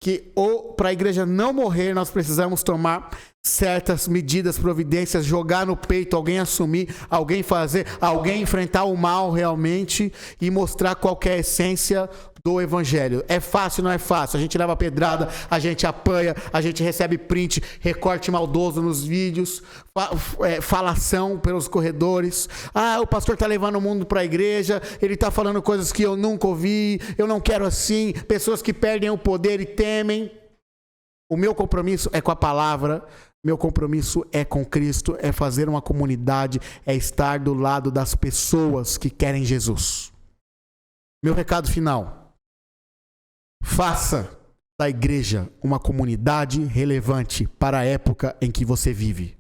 que para a igreja não morrer, nós precisamos tomar certas medidas, providências, jogar no peito, alguém assumir, alguém fazer, alguém enfrentar o mal realmente e mostrar qual que é a essência do evangelho. É fácil, não é fácil. A gente leva pedrada, a gente apanha, a gente recebe print, recorte maldoso nos vídeos, falação pelos corredores. O pastor está levando o mundo para a igreja, ele está falando coisas que eu nunca ouvi, eu não quero assim. Pessoas que perdem o poder e temem. O meu compromisso é com a palavra. Meu compromisso é com Cristo, é fazer uma comunidade, é estar do lado das pessoas que querem Jesus. Meu recado final. Faça da igreja uma comunidade relevante para a época em que você vive.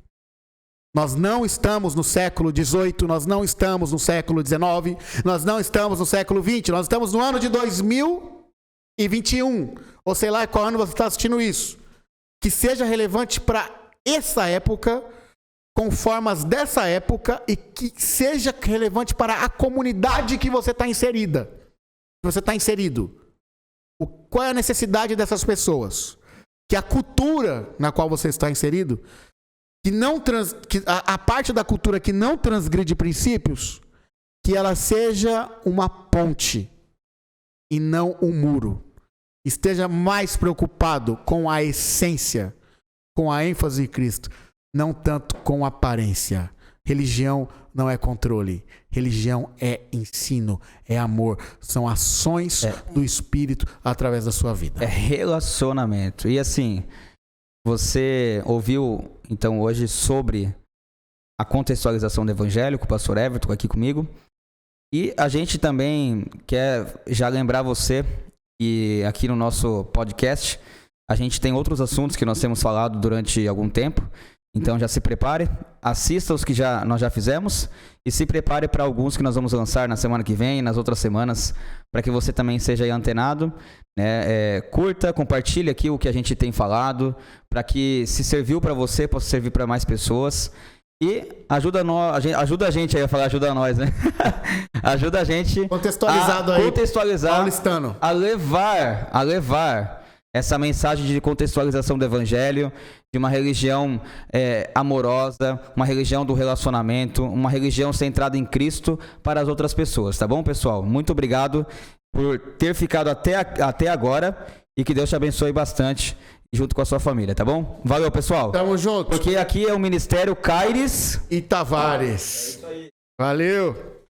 Nós não estamos no século XVIII, nós não estamos no século XIX, nós não estamos no século XX, nós estamos no ano de 2021, ou sei lá qual ano você está assistindo isso. Que seja relevante para essa época, com formas dessa época, e que seja relevante para a comunidade que você está inserida. Que você está inserido. Qual é a necessidade dessas pessoas? Que a cultura na qual você está inserido, que a parte da cultura que não transgride princípios, que ela seja uma ponte e não um muro. Esteja mais preocupado com a essência, com a ênfase de Cristo, não tanto com a aparência. Religião não é controle. Religião é ensino, é amor. São ações do Espírito através da sua vida. É relacionamento. E assim, você ouviu, então, hoje sobre a contextualização do Evangelho com o pastor Everton aqui comigo. E a gente também quer já lembrar você que aqui no nosso podcast a gente tem outros assuntos que nós temos falado durante algum tempo. Então já se prepare, assista os que nós já fizemos e se prepare para alguns que nós vamos lançar na semana que vem e nas outras semanas, para que você também seja aí antenado, né? Curta, compartilhe aqui o que a gente tem falado, para que se serviu para você, possa servir para mais pessoas. E ajuda a gente aí a falar, ajuda nós, né? Ajuda a gente contextualizado a contextualizar, paulistano, a levar essa mensagem de contextualização do Evangelho, de uma religião amorosa, uma religião do relacionamento, uma religião centrada em Cristo para as outras pessoas, tá bom, pessoal? Muito obrigado por ter ficado até agora e que Deus te abençoe bastante junto com a sua família, tá bom? Valeu, pessoal. Tamo junto. Porque aqui é o Ministério Caires e Tavares. É isso aí. Valeu.